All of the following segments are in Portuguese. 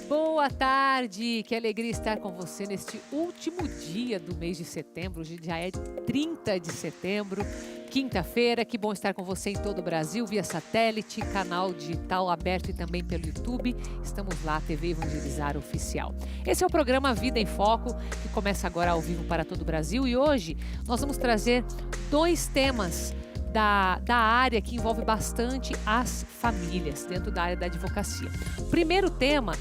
Boa tarde, que alegria estar com você neste último dia do mês de setembro. Hoje já é 30 de setembro, quinta-feira. Que bom estar com você em todo o Brasil, via satélite, canal digital aberto e também pelo YouTube. Estamos lá, TV Evangelizar Oficial. Esse é o programa Vida em Foco, que começa agora ao vivo para todo o Brasil. E hoje nós vamos trazer dois temas da área que envolve bastante as famílias, dentro da área da advocacia. O primeiro tema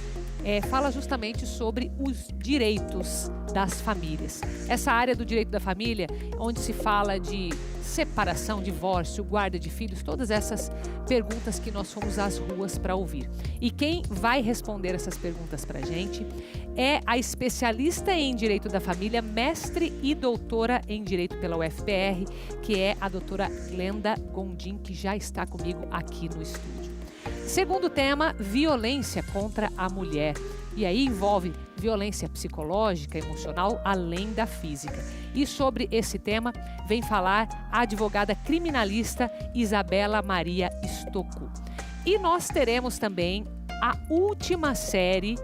fala justamente sobre os direitos das famílias. Essa área do direito da família, onde se fala de separação, divórcio, guarda de filhos, todas essas perguntas que nós fomos às ruas para ouvir. E quem vai responder essas perguntas para a gente é a especialista em direito da família, mestre e doutora em direito pela UFPR, que é a doutora Glenda Gondim, que já está comigo aqui no estúdio. Segundo tema, violência contra a mulher. E aí envolve violência psicológica, emocional, além da física. E sobre esse tema vem falar a advogada criminalista Isabela Maria Stocco. E nós teremos também a última série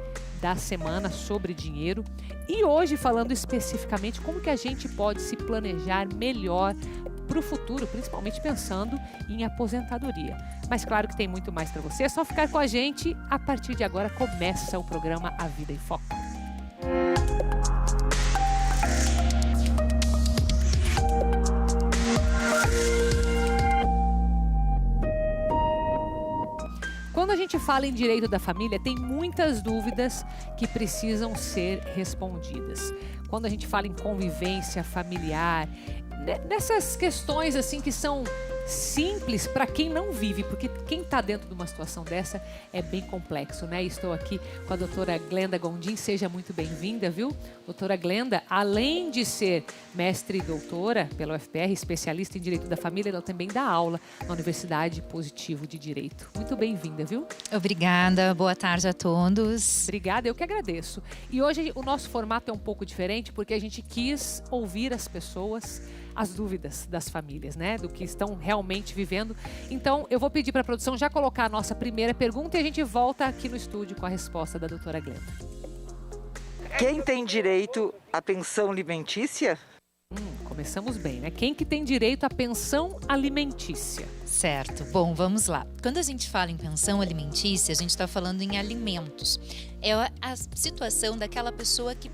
da semana sobre dinheiro. E hoje falando especificamente como que a gente pode se planejar melhor para o futuro, principalmente pensando em aposentadoria. Mas claro que tem muito mais para você, é só ficar com a gente. A partir de agora começa o programa A Vida em Foco. Quando a gente fala em direito da família, tem muitas dúvidas que precisam ser respondidas. Quando a gente fala em convivência familiar, nessas questões assim que são simples para quem não vive, porque quem está dentro de uma situação dessa é bem complexo, né? Estou aqui com a doutora Glenda Gondim, seja muito bem-vinda, viu? Doutora Glenda, além de ser mestre e doutora pela UFPR, especialista em Direito da Família, ela também dá aula na Universidade Positivo de Direito. Muito bem-vinda, viu? Obrigada, boa tarde a todos. Obrigada, eu que agradeço. E hoje o nosso formato é um pouco diferente, porque a gente quis ouvir as pessoas, as dúvidas das famílias, né? Do que estão realmente vivendo. Então, eu vou pedir para a produção já colocar a nossa primeira pergunta e a gente volta aqui no estúdio com a resposta da doutora Glenda. Quem tem direito à pensão alimentícia? Começamos bem, né? Quem que tem direito à pensão alimentícia? Certo. Bom, vamos lá. Quando a gente fala em pensão alimentícia, a gente está falando em alimentos. É a situação daquela pessoa que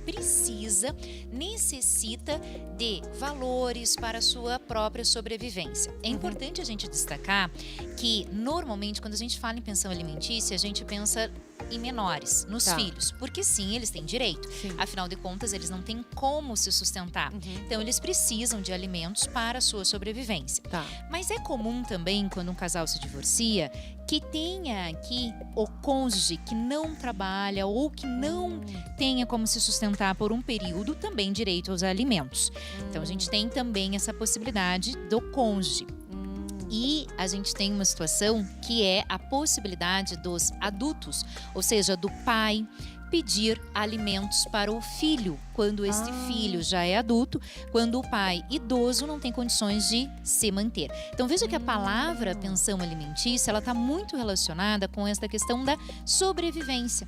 necessita de valores para a sua própria sobrevivência. É importante a gente destacar que, normalmente, quando a gente fala em pensão alimentícia, a gente pensa em menores, nos filhos, porque sim, eles têm direito. Sim. Afinal de contas, eles não têm como se sustentar. Então, eles precisam de alimentos para a sua sobrevivência. Mas é comum também, quando um casal se divorcia, que tenha aqui o cônjuge que não trabalha ou que não tenha como se sustentar por um período, também direito aos alimentos. Então, a gente tem também essa possibilidade do cônjuge. E a gente tem uma situação que é a possibilidade dos adultos, ou seja, do pai, pedir alimentos para o filho, quando este filho já é adulto, quando o pai idoso não tem condições de se manter. Então veja que a palavra pensão alimentícia, ela está muito relacionada com esta questão da sobrevivência.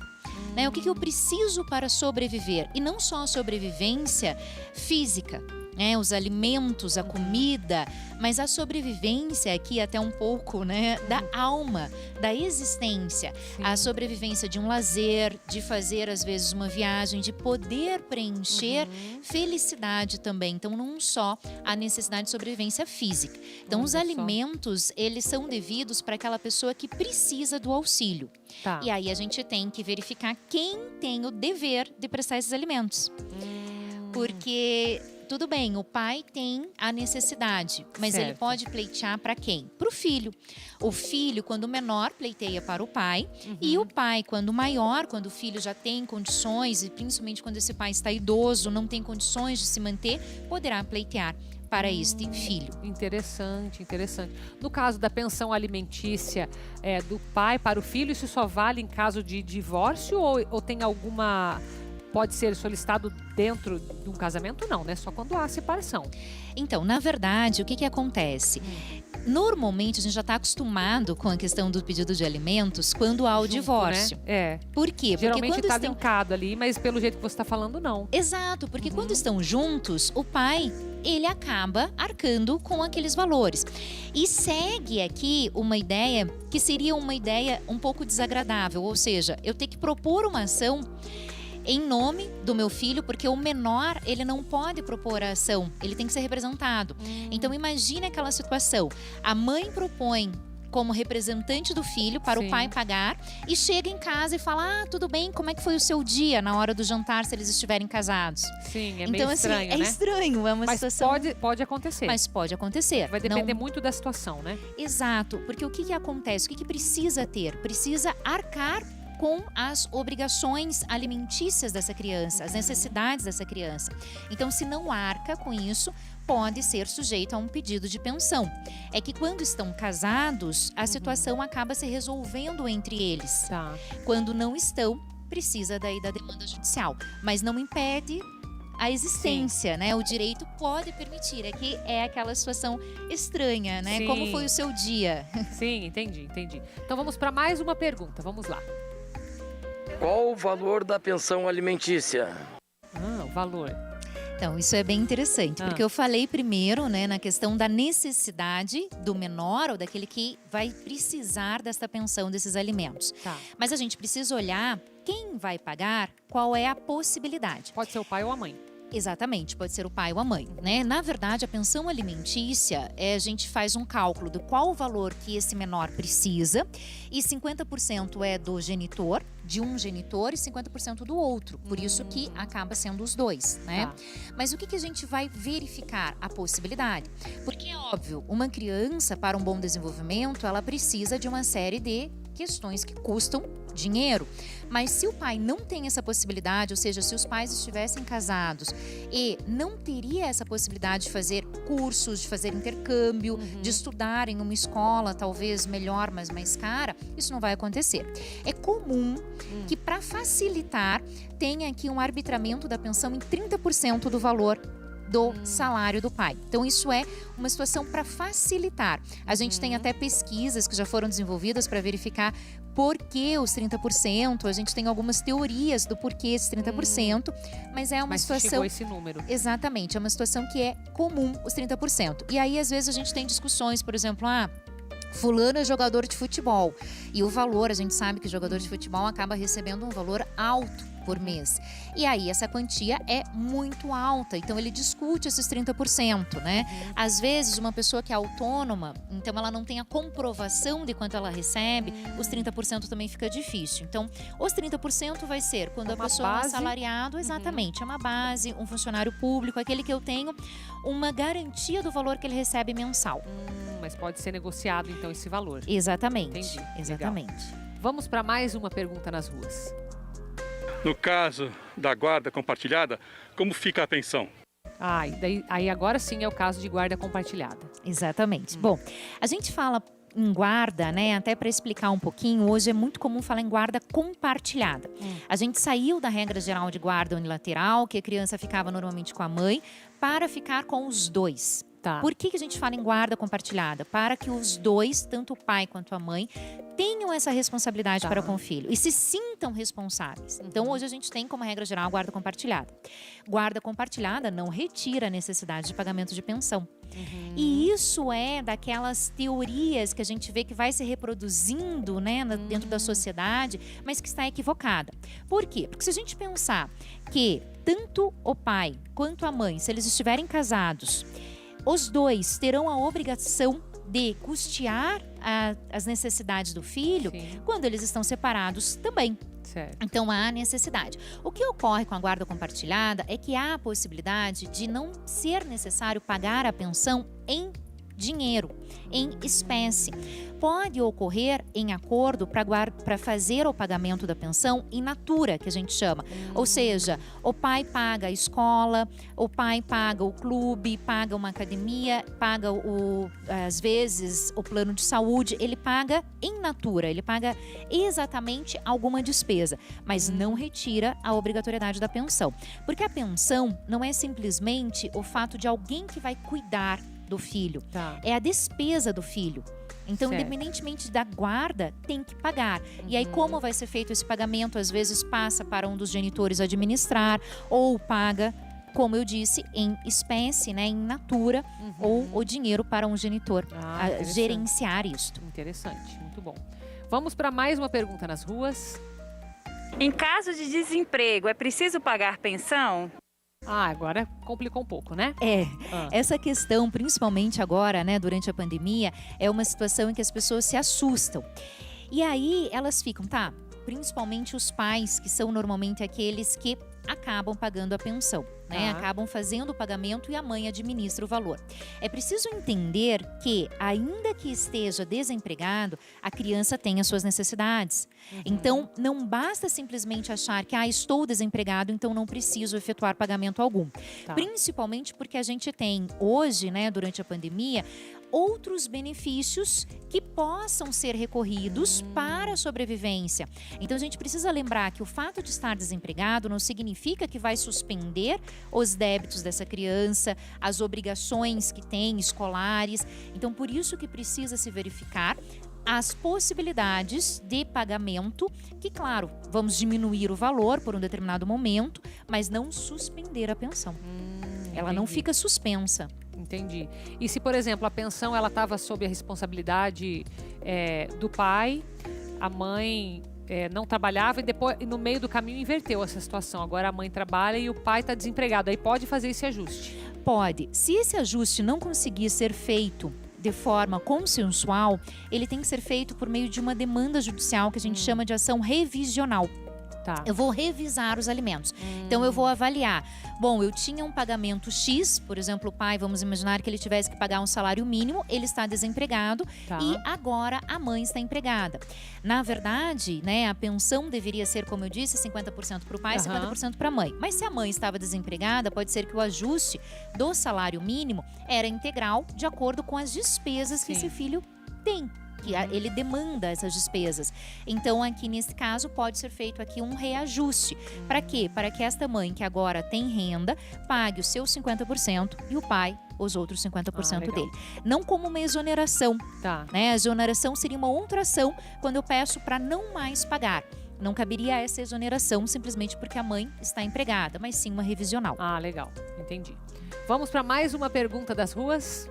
Né? O que eu preciso para sobreviver? E não só a sobrevivência física, né, os alimentos, a comida, mas a sobrevivência aqui até um pouco, né, da alma, da existência. Sim. A sobrevivência de um lazer, de fazer às vezes uma viagem, de poder preencher felicidade também. Então não só a necessidade de sobrevivência física. Então os alimentos, eles são devidos para aquela pessoa que precisa do auxílio. E aí a gente tem que verificar quem tem o dever de prestar esses alimentos. Porque tudo bem, o pai tem a necessidade, mas ele pode pleitear para quem? Para o filho. O filho, quando menor, pleiteia para o pai. E o pai, quando maior, quando o filho já tem condições, e principalmente quando esse pai está idoso, não tem condições de se manter, poderá pleitear para este filho. Interessante, interessante. No caso da pensão alimentícia do pai para o filho, isso só vale em caso de divórcio ou tem alguma pode ser solicitado dentro de um casamento? Não, né? Só quando há separação. Então, na verdade, o que que acontece? Normalmente, a gente já está acostumado com a questão do pedido de alimentos quando há o Junto, divórcio. né? É. Por quê? Porque Geralmente quando está estão... linkado ali, mas pelo jeito que você está falando, não. Exato, porque quando estão juntos, o pai, ele acaba arcando com aqueles valores. E segue aqui uma ideia que seria uma ideia um pouco desagradável, ou seja, eu tenho que propor uma ação em nome do meu filho, porque o menor, ele não pode propor a ação, ele tem que ser representado. Então imagine aquela situação, a mãe propõe como representante do filho para Sim. o pai pagar e chega em casa e fala, ah, tudo bem, como é que foi o seu dia na hora do jantar se eles estiverem casados? Sim, é Então meio assim, estranho, é né? estranho, é uma Mas situação... pode acontecer. Mas pode acontecer. Vai Não- depender muito da situação, né? Exato, porque o que que acontece? O que que precisa ter? Precisa arcar com as obrigações alimentícias dessa criança, as necessidades dessa criança. Então, se não arca com isso, pode ser sujeito a um pedido de pensão. É que quando estão casados, a situação acaba se resolvendo entre eles. Tá. Quando não estão, precisa daí da demanda judicial. Mas não impede a existência, né? O direito pode permitir. É que é aquela situação estranha, né? Sim. Como foi o seu dia? Sim, entendi. Então vamos para mais uma pergunta. Vamos lá. Qual o valor da pensão alimentícia? O valor. Então, isso é bem interessante, porque eu falei primeiro, né, na questão da necessidade do menor ou daquele que vai precisar desta pensão, desses alimentos. Tá. Mas a gente precisa olhar quem vai pagar, qual é a possibilidade. Pode ser o pai ou a mãe. Exatamente, pode ser o pai ou a mãe, né? Na verdade, a pensão alimentícia, a gente faz um cálculo de qual o valor que esse menor precisa e 50% é do genitor, de um genitor, e 50% do outro. Por isso que acaba sendo os dois, né? Tá. Mas o que que a gente vai verificar? A possibilidade. Porque é óbvio, uma criança, para um bom desenvolvimento, ela precisa de uma série de questões que custam dinheiro. Mas se o pai não tem essa possibilidade, ou seja, se os pais estivessem casados e não teria essa possibilidade de fazer cursos, de fazer intercâmbio, de estudar em uma escola talvez melhor, mas mais cara, isso não vai acontecer. É comum que, para facilitar, tenha aqui um arbitramento da pensão em 30% do valor do salário do pai. Então, isso é uma situação para facilitar. A gente tem até pesquisas que já foram desenvolvidas para verificar por que os 30%. A gente tem algumas teorias do porquê esses 30%, mas é uma Mas situação... chegou esse número. Exatamente, é uma situação que é comum, os 30%. E aí, às vezes, a gente tem discussões, por exemplo, fulano é jogador de futebol. E o valor, a gente sabe que o jogador de futebol acaba recebendo um valor alto por mês. E aí, essa quantia é muito alta. Então, ele discute esses 30%, né? Às vezes, uma pessoa que é autônoma, então ela não tem a comprovação de quanto ela recebe, os 30% também fica difícil. Então, os 30% vai ser quando a Uma pessoa é um base. assalariado, exatamente, é uma base, um funcionário público, aquele que eu tenho uma garantia do valor que ele recebe mensal. Mas pode ser negociado, então, esse valor. Exatamente. Entendi. Legal. Exatamente. Vamos para mais uma pergunta nas ruas. No caso da guarda compartilhada, como fica a pensão? Aí agora sim é o caso de guarda compartilhada. Exatamente. Bom, a gente fala em guarda, né? Até para explicar um pouquinho, hoje é muito comum falar em guarda compartilhada. A gente saiu da regra geral de guarda unilateral, que a criança ficava normalmente com a mãe, para ficar com os dois. Tá. Por que a gente fala em guarda compartilhada? Para que os dois, tanto o pai quanto a mãe, tenham essa responsabilidade para com o filho e se sintam responsáveis. Então, hoje a gente tem como regra geral a guarda compartilhada. Guarda compartilhada não retira a necessidade de pagamento de pensão. E isso é daquelas teorias que a gente vê que vai se reproduzindo, né, dentro da sociedade, mas que está equivocada. Por quê? Porque se a gente pensar que tanto o pai quanto a mãe, se eles estiverem casados, os dois terão a obrigação de custear as necessidades do filho. Sim. Quando eles estão separados também. Certo. Então, há necessidade. O que ocorre com a guarda compartilhada é que há a possibilidade de não ser necessário pagar a pensão em dinheiro, em espécie. Pode ocorrer em acordo para fazer o pagamento da pensão in natura, que a gente chama. Ou seja, o pai paga a escola, o pai paga o clube, paga uma academia, paga às vezes o plano de saúde, ele paga in natura, ele paga exatamente alguma despesa, mas não retira a obrigatoriedade da pensão. Porque a pensão não é simplesmente o fato de alguém que vai cuidar do filho, é a despesa do filho. Então, certo, independentemente da guarda, tem que pagar. E aí, como vai ser feito esse pagamento? Às vezes passa para um dos genitores administrar, ou paga, como eu disse, em espécie, né, em natura, ou o dinheiro para um genitor gerenciar isto. Interessante, muito bom. Vamos para mais uma pergunta nas ruas. Em caso de desemprego, é preciso pagar pensão? Agora complicou um pouco, né? Essa questão, principalmente agora, né, durante a pandemia, é uma situação em que as pessoas se assustam. E aí elas ficam, principalmente os pais, que são normalmente aqueles que acabam pagando a pensão, né? Acabam fazendo o pagamento e a mãe administra o valor. É preciso entender que, ainda que esteja desempregado, a criança tem as suas necessidades. Então, não basta simplesmente achar que estou desempregado, então não preciso efetuar pagamento algum. Principalmente porque a gente tem hoje, né, durante a pandemia, outros benefícios que possam ser recorridos para a sobrevivência. Então, a gente precisa lembrar que o fato de estar desempregado não significa que vai suspender os débitos dessa criança, as obrigações que tem escolares. Então, por isso que precisa se verificar as possibilidades de pagamento, que, claro, vamos diminuir o valor por um determinado momento, mas não suspender a pensão. Ela não fica suspensa. Entendi. E se, por exemplo, a pensão ela estava sob a responsabilidade do pai, a mãe não trabalhava e depois, no meio do caminho, inverteu essa situação. Agora a mãe trabalha e o pai está desempregado. Aí pode fazer esse ajuste? Pode. Se esse ajuste não conseguir ser feito de forma consensual, ele tem que ser feito por meio de uma demanda judicial que a gente chama de ação revisional. Eu vou revisar os alimentos. Então, eu vou avaliar. Bom, eu tinha um pagamento X, por exemplo, o pai, vamos imaginar que ele tivesse que pagar um salário mínimo, ele está desempregado e agora a mãe está empregada. Na verdade, né, a pensão deveria ser, como eu disse, 50% para o pai e 50% para a mãe. Mas se a mãe estava desempregada, pode ser que o ajuste do salário mínimo era integral de acordo com as despesas que esse filho tem. Que ele demanda essas despesas. Então, aqui nesse caso, pode ser feito aqui um reajuste. Para quê? Para que esta mãe, que agora tem renda, pague os seus 50% e o pai os outros 50% dele. Não como uma exoneração. Né? A exoneração seria uma outra ação quando eu peço para não mais pagar. Não caberia essa exoneração simplesmente porque a mãe está empregada, mas sim uma revisional. Legal. Entendi. Vamos para mais uma pergunta das ruas.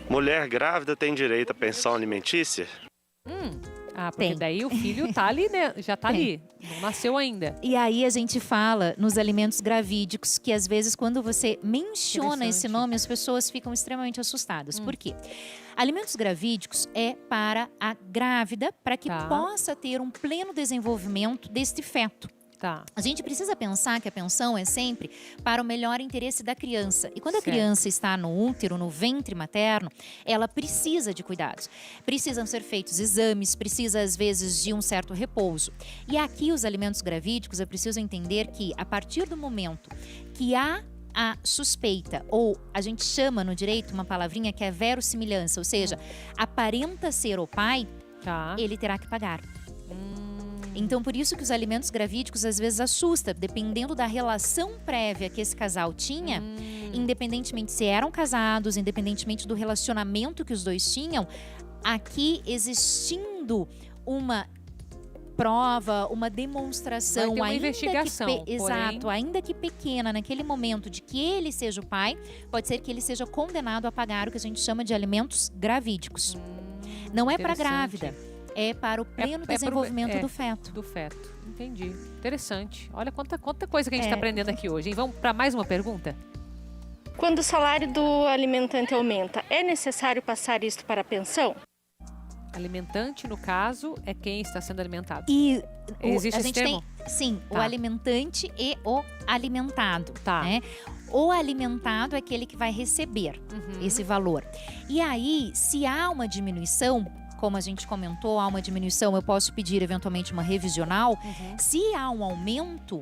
Mulher grávida tem direito à pensão alimentícia? Porque daí o filho tá ali, né? Já tá ali, não nasceu ainda. E aí a gente fala nos alimentos gravídicos que às vezes quando você menciona esse nome as pessoas ficam extremamente assustadas. Por quê? Alimentos gravídicos é para a grávida, para que possa ter um pleno desenvolvimento deste feto. A gente precisa pensar que a pensão é sempre para o melhor interesse da criança. E quando a criança está no útero, no ventre materno, ela precisa de cuidados. Precisam ser feitos exames, precisa às vezes de um certo repouso. E aqui os alimentos gravídicos, é preciso entender que a partir do momento que há a suspeita, ou a gente chama no direito uma palavrinha que é verossimilhança, ou seja, aparenta ser o pai, ele terá que pagar. Então, por isso que os alimentos gravídicos às vezes assustam, dependendo da relação prévia que esse casal tinha, independentemente se eram casados, independentemente do relacionamento que os dois tinham, aqui existindo uma prova, uma demonstração, uma investigação, exato, ainda que pequena, naquele momento de que ele seja o pai, pode ser que ele seja condenado a pagar o que a gente chama de alimentos gravídicos. Não é para grávida. É para o pleno desenvolvimento do feto. Do feto, entendi. Interessante. Olha quanta coisa que a gente está aprendendo aqui hoje, hein? Vamos para mais uma pergunta? Quando o salário do alimentante aumenta, é necessário passar isto para a pensão? Alimentante, no caso, é quem está sendo alimentado. E Existe a esse gente termo? tem, sim, o Tá. alimentante e o alimentado, Tá. né? O alimentado é aquele que vai receber esse valor. E aí, se há uma diminuição, como a gente comentou, há uma diminuição, eu posso pedir eventualmente uma revisional. Se há um aumento,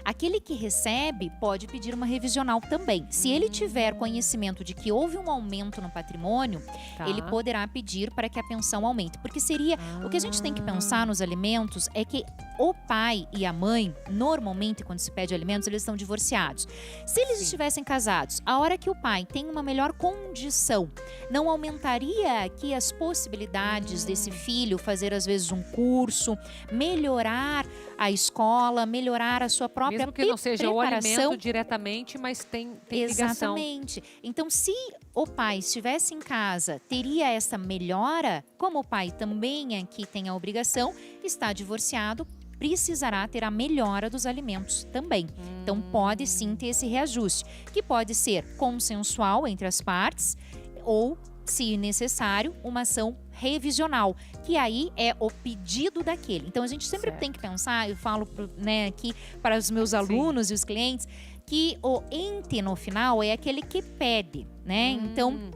aquele que recebe pode pedir uma revisional também. Se ele tiver conhecimento de que houve um aumento no patrimônio, Tá. ele poderá pedir para que a pensão aumente. Porque seria, o que a gente tem que pensar nos alimentos é que o pai e a mãe, normalmente quando se pede alimentos, eles estão divorciados. Se eles estivessem casados, a hora que o pai tem uma melhor condição, não aumentaria aqui as possibilidades desse filho fazer às vezes um curso, melhorar a escola, melhorar a sua própria Mesmo que não seja o preparação. alimento diretamente, mas tem ligação. Exatamente. Então, se o pai estivesse em casa, teria essa melhora, como o pai também aqui tem a obrigação, está divorciado, precisará ter a melhora dos alimentos também. Então, pode sim ter esse reajuste, que pode ser consensual entre as partes ou, se necessário, uma ação revisional, que aí é o pedido daquele. Então, a gente sempre Certo. tem que pensar, eu falo aqui para os meus alunos e os clientes, que o ente no final é aquele que pede, né? Então,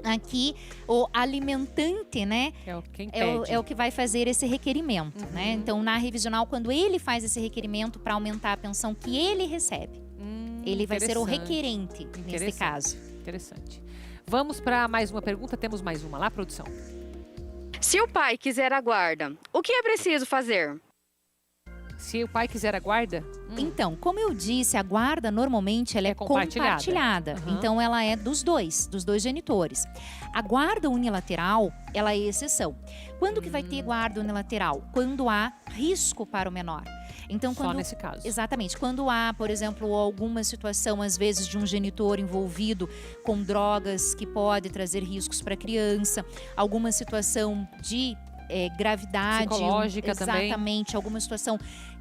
aqui o alimentante, né? Quem É pede. o que vai fazer esse requerimento, né? Então, na revisional, quando ele faz esse requerimento para aumentar a pensão que ele recebe, ele vai ser o Interessante. requerente nesse Interessante. caso. Interessante. Vamos para mais uma pergunta. Temos mais uma lá, produção. Se o pai quiser a guarda, o que é preciso fazer? Se o pai quiser a guarda, Então, como eu disse, a guarda normalmente ela é compartilhada. Aham. Então, ela é dos dois genitores. A guarda unilateral, ela é exceção. Quando que vai ter guarda unilateral? Quando há risco para o menor. Então, só quando nesse caso. Exatamente. Quando há, por exemplo, alguma situação, às vezes, de um genitor envolvido com drogas que pode trazer riscos para a criança, alguma situação de gravidade. Psicológica também. Exatamente. Alguma situação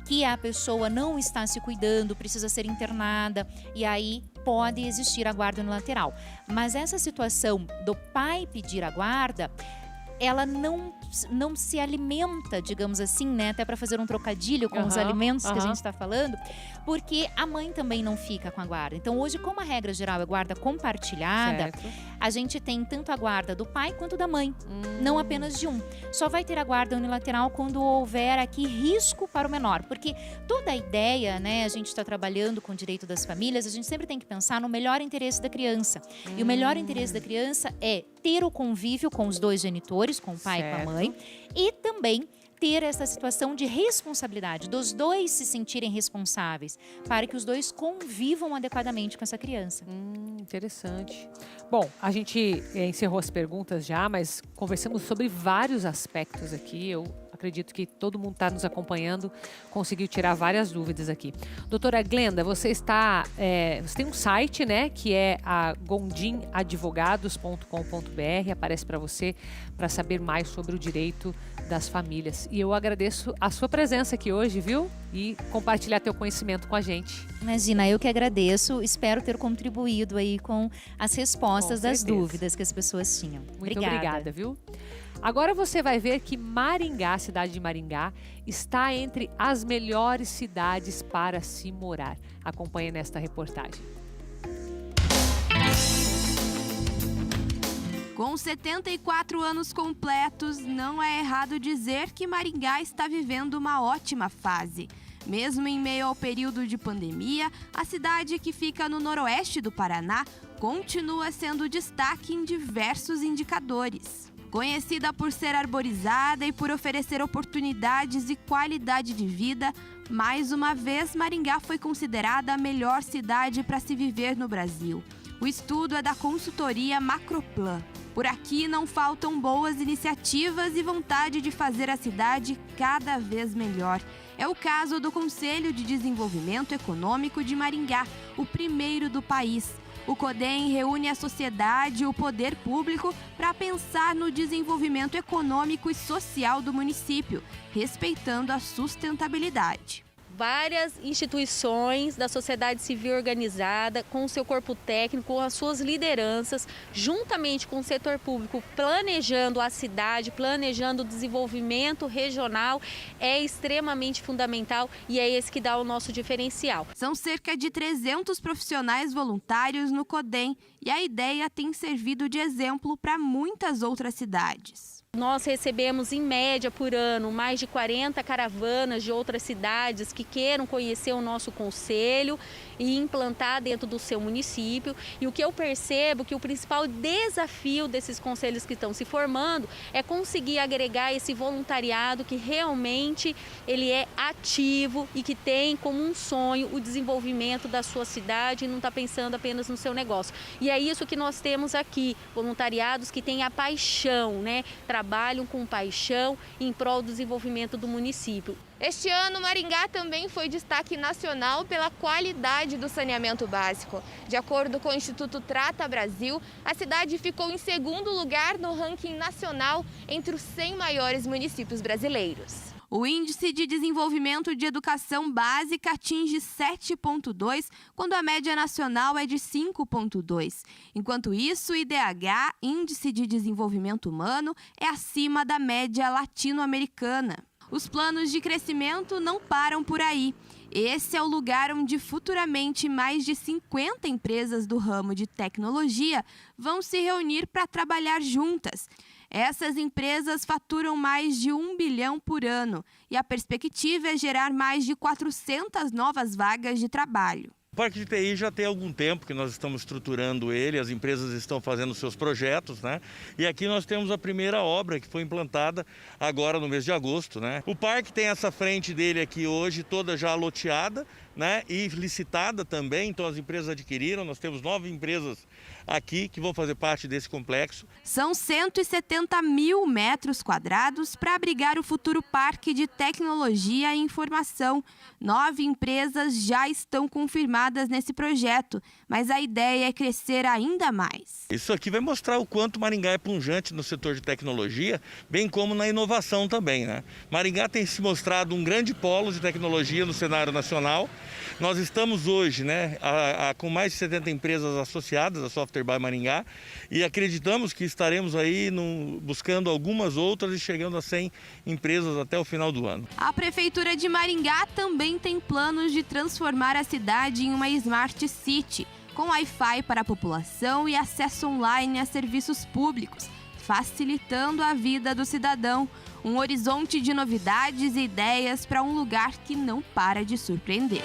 que a pessoa não está se cuidando, precisa ser internada, e aí pode existir a guarda unilateral. Mas essa situação do pai pedir a guarda, ela não se alimenta, digamos assim, né? Até para fazer um trocadilho com os alimentos que a gente está falando, porque a mãe também não fica com a guarda. Então, hoje, como a regra geral é guarda compartilhada, Certo. a gente tem tanto a guarda do pai quanto da mãe, não apenas de um. Só vai ter a guarda unilateral quando houver aqui risco para o menor, porque toda a ideia, né? A gente está trabalhando com o direito das famílias, a gente sempre tem que pensar no melhor interesse da criança. E o melhor interesse da criança é ter o convívio com os dois genitores, com o pai e com a mãe, e também ter essa situação de responsabilidade, dos dois se sentirem responsáveis, para que os dois convivam adequadamente com essa criança. Interessante. Bom, a gente encerrou as perguntas já, mas conversamos sobre vários aspectos aqui. Eu acredito que todo mundo está nos acompanhando, conseguiu tirar várias dúvidas aqui. Doutora Glenda, você tem um site, né, que é a gondinadvogados.com.br, aparece para você para saber mais sobre o direito das famílias. E eu agradeço a sua presença aqui hoje, viu? E compartilhar teu conhecimento com a gente. Imagina, eu que agradeço, espero ter contribuído aí com as respostas das dúvidas que as pessoas tinham. Muito obrigada, viu? Agora você vai ver que Maringá, a cidade de Maringá, está entre as melhores cidades para se morar. Acompanhe nesta reportagem. Com 74 anos completos, não é errado dizer que Maringá está vivendo uma ótima fase. Mesmo em meio ao período de pandemia, a cidade que fica no noroeste do Paraná continua sendo destaque em diversos indicadores. Conhecida por ser arborizada e por oferecer oportunidades e qualidade de vida, mais uma vez Maringá foi considerada a melhor cidade para se viver no Brasil. O estudo é da consultoria Macroplan. Por aqui não faltam boas iniciativas e vontade de fazer a cidade cada vez melhor. É o caso do Conselho de Desenvolvimento Econômico de Maringá, o primeiro do país. O CODEM reúne a sociedade e o poder público para pensar no desenvolvimento econômico e social do município, respeitando a sustentabilidade. várias instituições da sociedade civil organizada, com o seu corpo técnico, com as suas lideranças, juntamente com o setor público, planejando a cidade, planejando o desenvolvimento regional, é extremamente fundamental e é esse que dá o nosso diferencial. São cerca de 300 profissionais voluntários no CODEM e a ideia tem servido de exemplo para muitas outras cidades. Nós recebemos, em média, por ano, mais de 40 caravanas de outras cidades que queiram conhecer o nosso concelho e implantar dentro do seu município. E o que eu percebo que o principal desafio desses concelhos que estão se formando é conseguir agregar esse voluntariado que realmente ele é ativo e que tem como um sonho o desenvolvimento da sua cidade e não está pensando apenas no seu negócio. E é isso que nós temos aqui, voluntariados que têm a paixão, né? Trabalham com paixão em prol do desenvolvimento do município. Este ano, Maringá também foi destaque nacional pela qualidade do saneamento básico. De acordo com o Instituto Trata Brasil, a cidade ficou em segundo lugar no ranking nacional entre os 100 maiores municípios brasileiros. O Índice de Desenvolvimento de Educação Básica atinge 7,2, quando a média nacional é de 5,2. Enquanto isso, o IDH, Índice de Desenvolvimento Humano, é acima da média latino-americana. Os planos de crescimento não param por aí. Esse é o lugar onde futuramente mais de 50 empresas do ramo de tecnologia vão se reunir para trabalhar juntas. Essas empresas faturam mais de 1 bilhão por ano e a perspectiva é gerar mais de 400 novas vagas de trabalho. O Parque de TI já tem algum tempo que nós estamos estruturando ele, as empresas estão fazendo seus projetos, né? E aqui nós temos a primeira obra que foi implantada agora no mês de agosto, né? O parque tem essa frente dele aqui hoje toda já loteada, né? E licitada também, então as empresas adquiriram, nós temos 9 empresas aqui que vão fazer parte desse complexo. São 170 mil metros quadrados para abrigar o futuro parque de tecnologia e informação. 9 empresas já estão confirmadas nesse projeto, mas a ideia é crescer ainda mais. Isso aqui vai mostrar o quanto Maringá é pujante no setor de tecnologia, bem como na inovação também, né? Maringá tem se mostrado um grande polo de tecnologia no cenário nacional. Nós estamos hoje, né, com mais de 70 empresas associadas à Software by Maringá e acreditamos que estaremos aí buscando algumas outras e chegando a 100 empresas até o final do ano. A Prefeitura de Maringá também tem planos de transformar a cidade em uma Smart City, com Wi-Fi para a população e acesso online a serviços públicos, facilitando a vida do cidadão. Um horizonte de novidades e ideias para um lugar que não para de surpreender.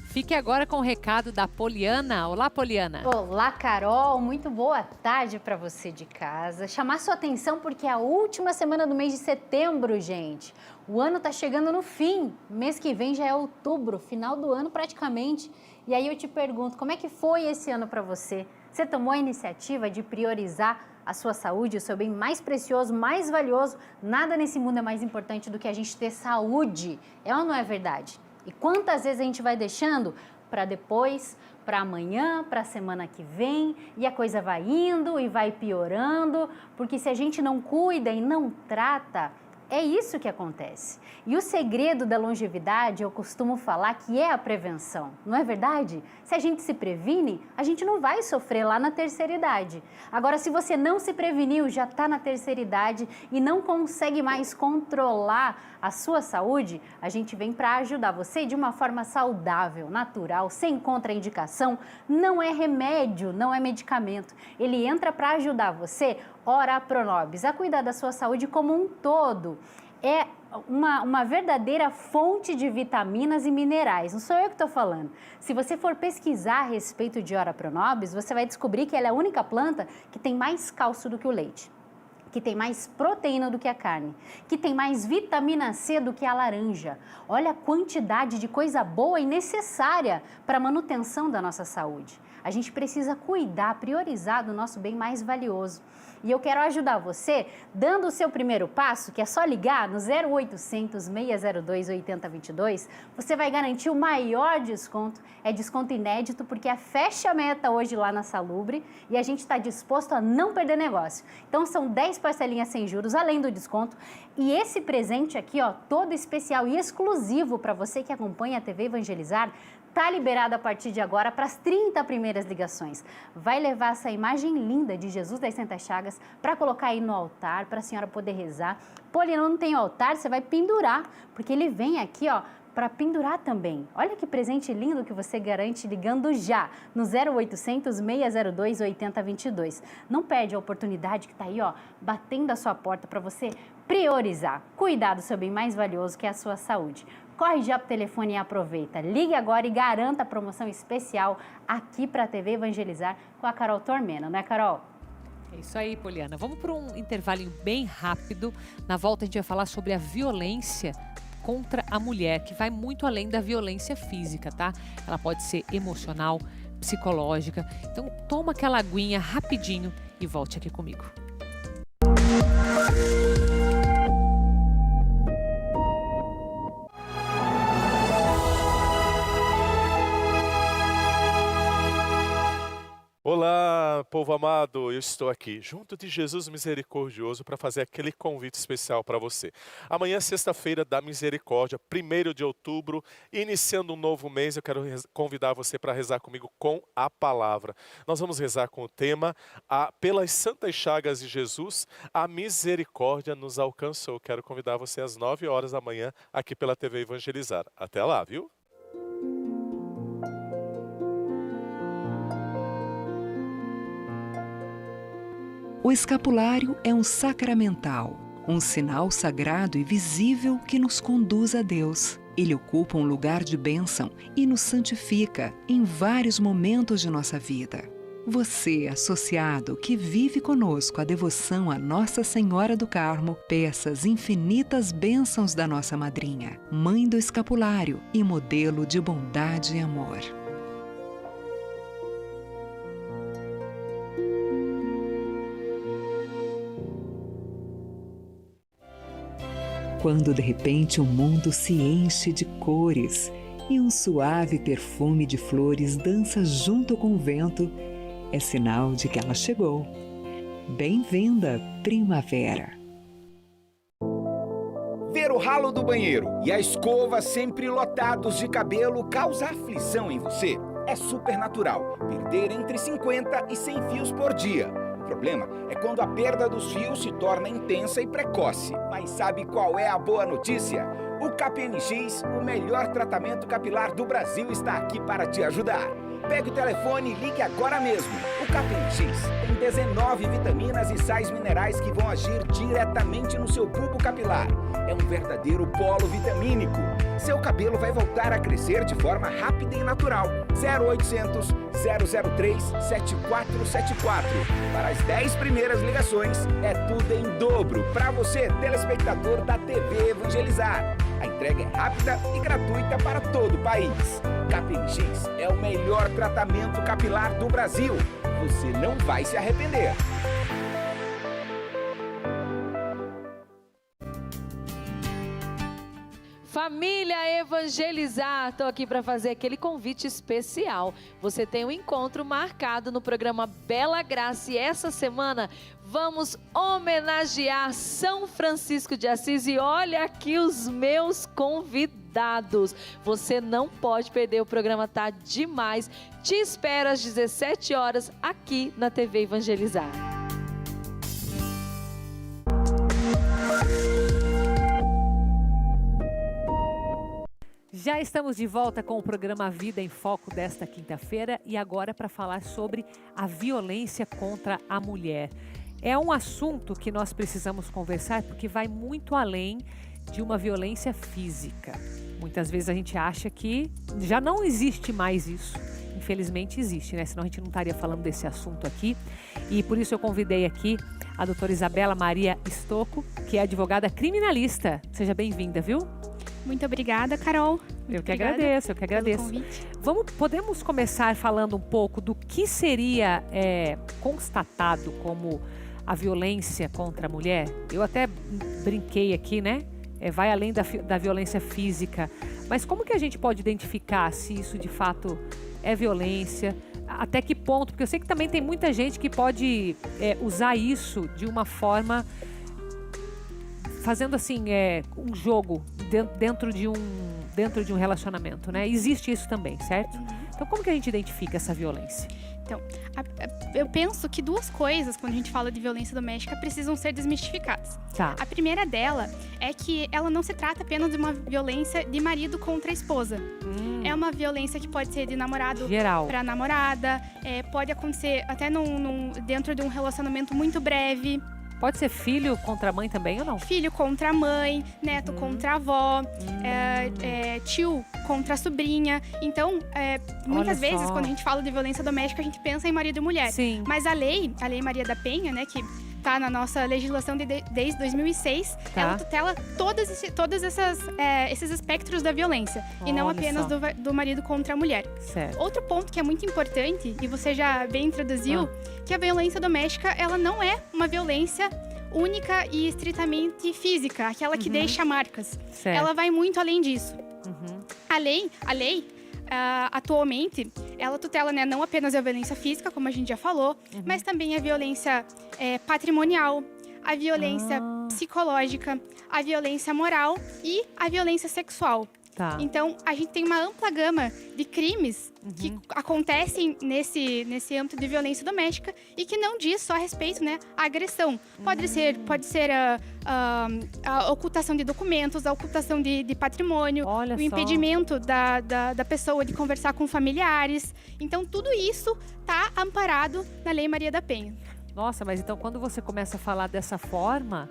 Fique agora com o recado da Poliana. Olá, Poliana. Olá, Carol. Muito boa tarde para você de casa. Chamar sua atenção porque é a última semana do mês de setembro, gente. O ano está chegando no fim. Mês que vem já é outubro, final do ano praticamente. E aí eu te pergunto, como é que foi esse ano para você? Você tomou a iniciativa de priorizar a sua saúde, o seu bem mais precioso, mais valioso? Nada nesse mundo é mais importante do que a gente ter saúde. É ou não é verdade? E quantas vezes a gente vai deixando para depois, para amanhã, para a semana que vem, e a coisa vai indo e vai piorando, porque se a gente não cuida e não trata, é isso que acontece. E o segredo da longevidade, eu costumo falar que é a prevenção, não é verdade? Se a gente se previne, a gente não vai sofrer lá na terceira idade. Agora, se você não se preveniu, já está na terceira idade e não consegue mais controlar a sua saúde, a gente vem para ajudar você de uma forma saudável, natural, sem contraindicação. Não é remédio, não é medicamento. Ele entra para ajudar você, Ora Pronobis, a cuidar da sua saúde como um todo. É uma verdadeira fonte de vitaminas e minerais, não sou eu que estou falando. Se você for pesquisar a respeito de Ora Pronobis, você vai descobrir que ela é a única planta que tem mais cálcio do que o leite, que tem mais proteína do que a carne, que tem mais vitamina C do que a laranja. Olha a quantidade de coisa boa e necessária para a manutenção da nossa saúde. a gente precisa cuidar, priorizar do nosso bem mais valioso. E eu quero ajudar você dando o seu primeiro passo, que é só ligar no 0800 602 8022. Você vai garantir o maior desconto, é desconto inédito, porque é fecha-meta hoje lá na Salubre e a gente está disposto a não perder negócio. Então são 10 parcelinhas sem juros, além do desconto. E esse presente aqui, ó, todo especial e exclusivo para você que acompanha a TV Evangelizar, está liberado a partir de agora para as 30 primeiras ligações. Vai levar essa imagem linda de Jesus das Santas Chagas para colocar aí no altar, para a senhora poder rezar. Poliana, não tem altar, você vai pendurar, porque ele vem aqui, ó, para pendurar também. Olha que presente lindo que você garante ligando já no 0800 602 8022. Não perde a oportunidade que está aí, ó, batendo a sua porta para você priorizar, cuidar do seu bem mais valioso, que é a sua saúde. Corre já pro telefone e aproveita. Ligue agora e garanta a promoção especial aqui para a TV Evangelizar com a Carol Tormena, não é, Carol? É isso aí, Poliana. Vamos para um intervalinho bem rápido. Na volta a gente vai falar sobre a violência contra a mulher, que vai muito além da violência física, tá? Ela pode ser emocional, psicológica. Então toma aquela aguinha rapidinho e volte aqui comigo. Olá, povo amado, eu estou aqui junto de Jesus Misericordioso para fazer aquele convite especial para você. Amanhã, sexta-feira da Misericórdia, 1º de outubro, iniciando um novo mês, eu quero convidar você para rezar comigo com a palavra. Nós vamos rezar com o tema, pelas santas chagas de Jesus, a misericórdia nos alcançou. Quero convidar você às 9 horas da manhã aqui pela TV Evangelizar. Até lá, viu? O escapulário é um sacramental, um sinal sagrado e visível que nos conduz a Deus. Ele ocupa um lugar de bênção e nos santifica em vários momentos de nossa vida. Você, associado, que vive conosco a devoção a Nossa Senhora do Carmo, peça as infinitas bênçãos da nossa madrinha, Mãe do Escapulário e modelo de bondade e amor. Quando de repente o mundo se enche de cores e um suave perfume de flores dança junto com o vento, é sinal de que ela chegou. Bem-vinda, primavera! Ver o ralo do banheiro e a escova sempre lotados de cabelo causa aflição em você. É super natural perder entre 50 e 100 fios por dia. O problema é quando a perda dos fios se torna intensa e precoce. Mas sabe qual é a boa notícia? O KPNX, o melhor tratamento capilar do Brasil, está aqui para te ajudar. Pegue o telefone e ligue agora mesmo. O KPNX tem 19 vitaminas e sais minerais que vão agir diretamente no seu bulbo capilar. É um verdadeiro polo vitamínico. Seu cabelo vai voltar a crescer de forma rápida e natural. 0800 003 7474. Para as 10 primeiras ligações, é tudo em dobro. Para você, telespectador da TV Evangelizar. A entrega é rápida e gratuita para todo o país. KPNX é o melhor tratamento capilar do Brasil. Você não vai se arrepender. Família Evangelizar, estou aqui para fazer aquele convite especial. Você tem um encontro marcado no programa Bela Graça e essa semana vamos homenagear São Francisco de Assis e olha aqui os meus convidados. Você não pode perder, o programa tá demais. Te espero às 17 horas aqui na TV Evangelizar. Já estamos de volta com o programa Vida em Foco desta quinta-feira e agora para falar sobre a violência contra a mulher. É um assunto que nós precisamos conversar porque vai muito além de uma violência física. Muitas vezes a gente acha que já não existe mais isso. Infelizmente existe, né? Senão a gente não estaria falando desse assunto aqui. E por isso eu convidei aqui a doutora Isabela Maria Stocco, que é advogada criminalista. Seja bem-vinda, viu? Muito obrigada, Carol. Eu que agradeço. Podemos começar falando um pouco do que seria constatado como a violência contra a mulher? Eu até brinquei aqui, né? Vai além da violência física. Mas como que a gente pode identificar se isso de fato é violência? Até que ponto? Porque eu sei que também tem muita gente que pode usar isso de uma forma, fazendo assim, um jogo dentro de um relacionamento, né? Existe isso também, certo? Então como que a gente identifica essa violência? Então, eu penso que duas coisas, quando a gente fala de violência doméstica, precisam ser desmistificadas. Tá. A primeira dela é que ela não se trata apenas de uma violência de marido contra a esposa. É uma violência que pode ser de namorado para namorada, pode acontecer até dentro de um relacionamento muito breve. Pode ser filho contra a mãe também ou não? Filho contra a mãe, neto contra a avó, tio contra a sobrinha. Então, muitas vezes, quando a gente fala de violência doméstica, a gente pensa em marido e mulher. Sim. Mas a lei Maria da Penha, né, que está na nossa legislação desde 2006, ela tutela todos esses espectros da violência. E não apenas do marido contra a mulher. Certo. Outro ponto que é muito importante, e você já bem introduziu, que a violência doméstica, ela não é uma violência única e estritamente física, aquela que deixa marcas. Certo. Ela vai muito além disso. A lei atualmente, ela tutela, né, não apenas a violência física, como a gente já falou, mas também a violência patrimonial, a violência psicológica, a violência moral e a violência sexual. Tá. Então, a gente tem uma ampla gama de crimes que acontecem nesse âmbito de violência doméstica e que não diz só a respeito, né, à agressão. Pode ser a ocultação de documentos, a ocultação de patrimônio, o impedimento da pessoa de conversar com familiares. Então, tudo isso está amparado na Lei Maria da Penha. Nossa, mas então quando você começa a falar dessa forma,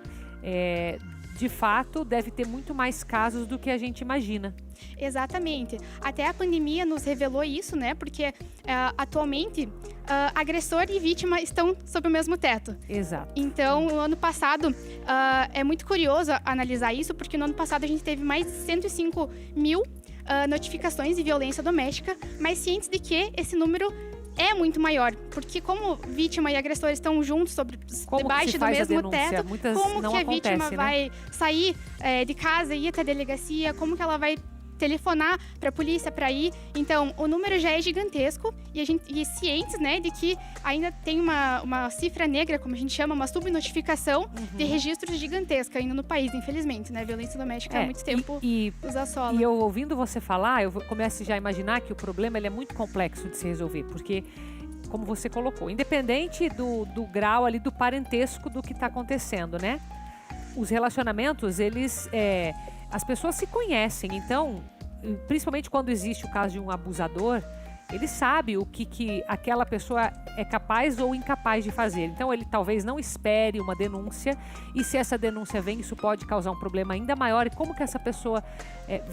de fato, deve ter muito mais casos do que a gente imagina. Exatamente. Até a pandemia nos revelou isso, né? Porque atualmente, agressor e vítima estão sob o mesmo teto. Exato. Então, no ano passado, é muito curioso analisar isso, porque no ano passado a gente teve mais de 105 mil notificações de violência doméstica, mas cientes de que esse número é muito maior, porque como vítima e agressor estão juntos debaixo do mesmo teto, como que a vítima vai sair de casa e ir até a delegacia, como que ela vai telefonar para a polícia para ir. Então, o número já é gigantesco e cientes, né, de que ainda tem uma cifra negra, como a gente chama, uma subnotificação de registros gigantesca ainda no país, infelizmente, né? Violência doméstica há muito tempo nos assola. E eu ouvindo você falar, eu começo já a imaginar que o problema ele é muito complexo de se resolver, porque, como você colocou, independente do grau ali do parentesco do que está acontecendo, né? Os relacionamentos, as pessoas se conhecem, então, principalmente quando existe o caso de um abusador, ele sabe o que aquela pessoa é capaz ou incapaz de fazer. Então, ele talvez não espere uma denúncia, e se essa denúncia vem, isso pode causar um problema ainda maior. E como que essa pessoa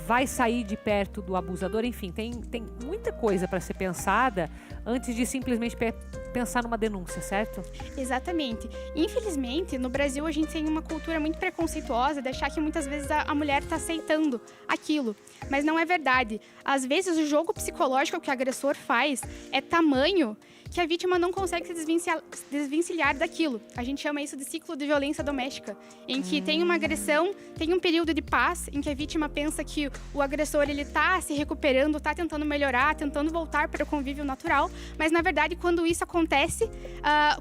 vai sair de perto do abusador? Enfim, tem muita coisa para ser pensada antes de simplesmente pensar numa denúncia, certo? Exatamente. Infelizmente, no Brasil, a gente tem uma cultura muito preconceituosa de achar que muitas vezes a mulher está aceitando aquilo. Mas não é verdade. Às vezes, o jogo psicológico que o agressor faz é tamanho que a vítima não consegue se desvencilhar daquilo. A gente chama isso de ciclo de violência doméstica, em que tem uma agressão, tem um período de paz, em que a vítima pensa que o agressor ele está se recuperando, está tentando melhorar, tentando voltar para o convívio natural, mas na verdade quando isso acontece,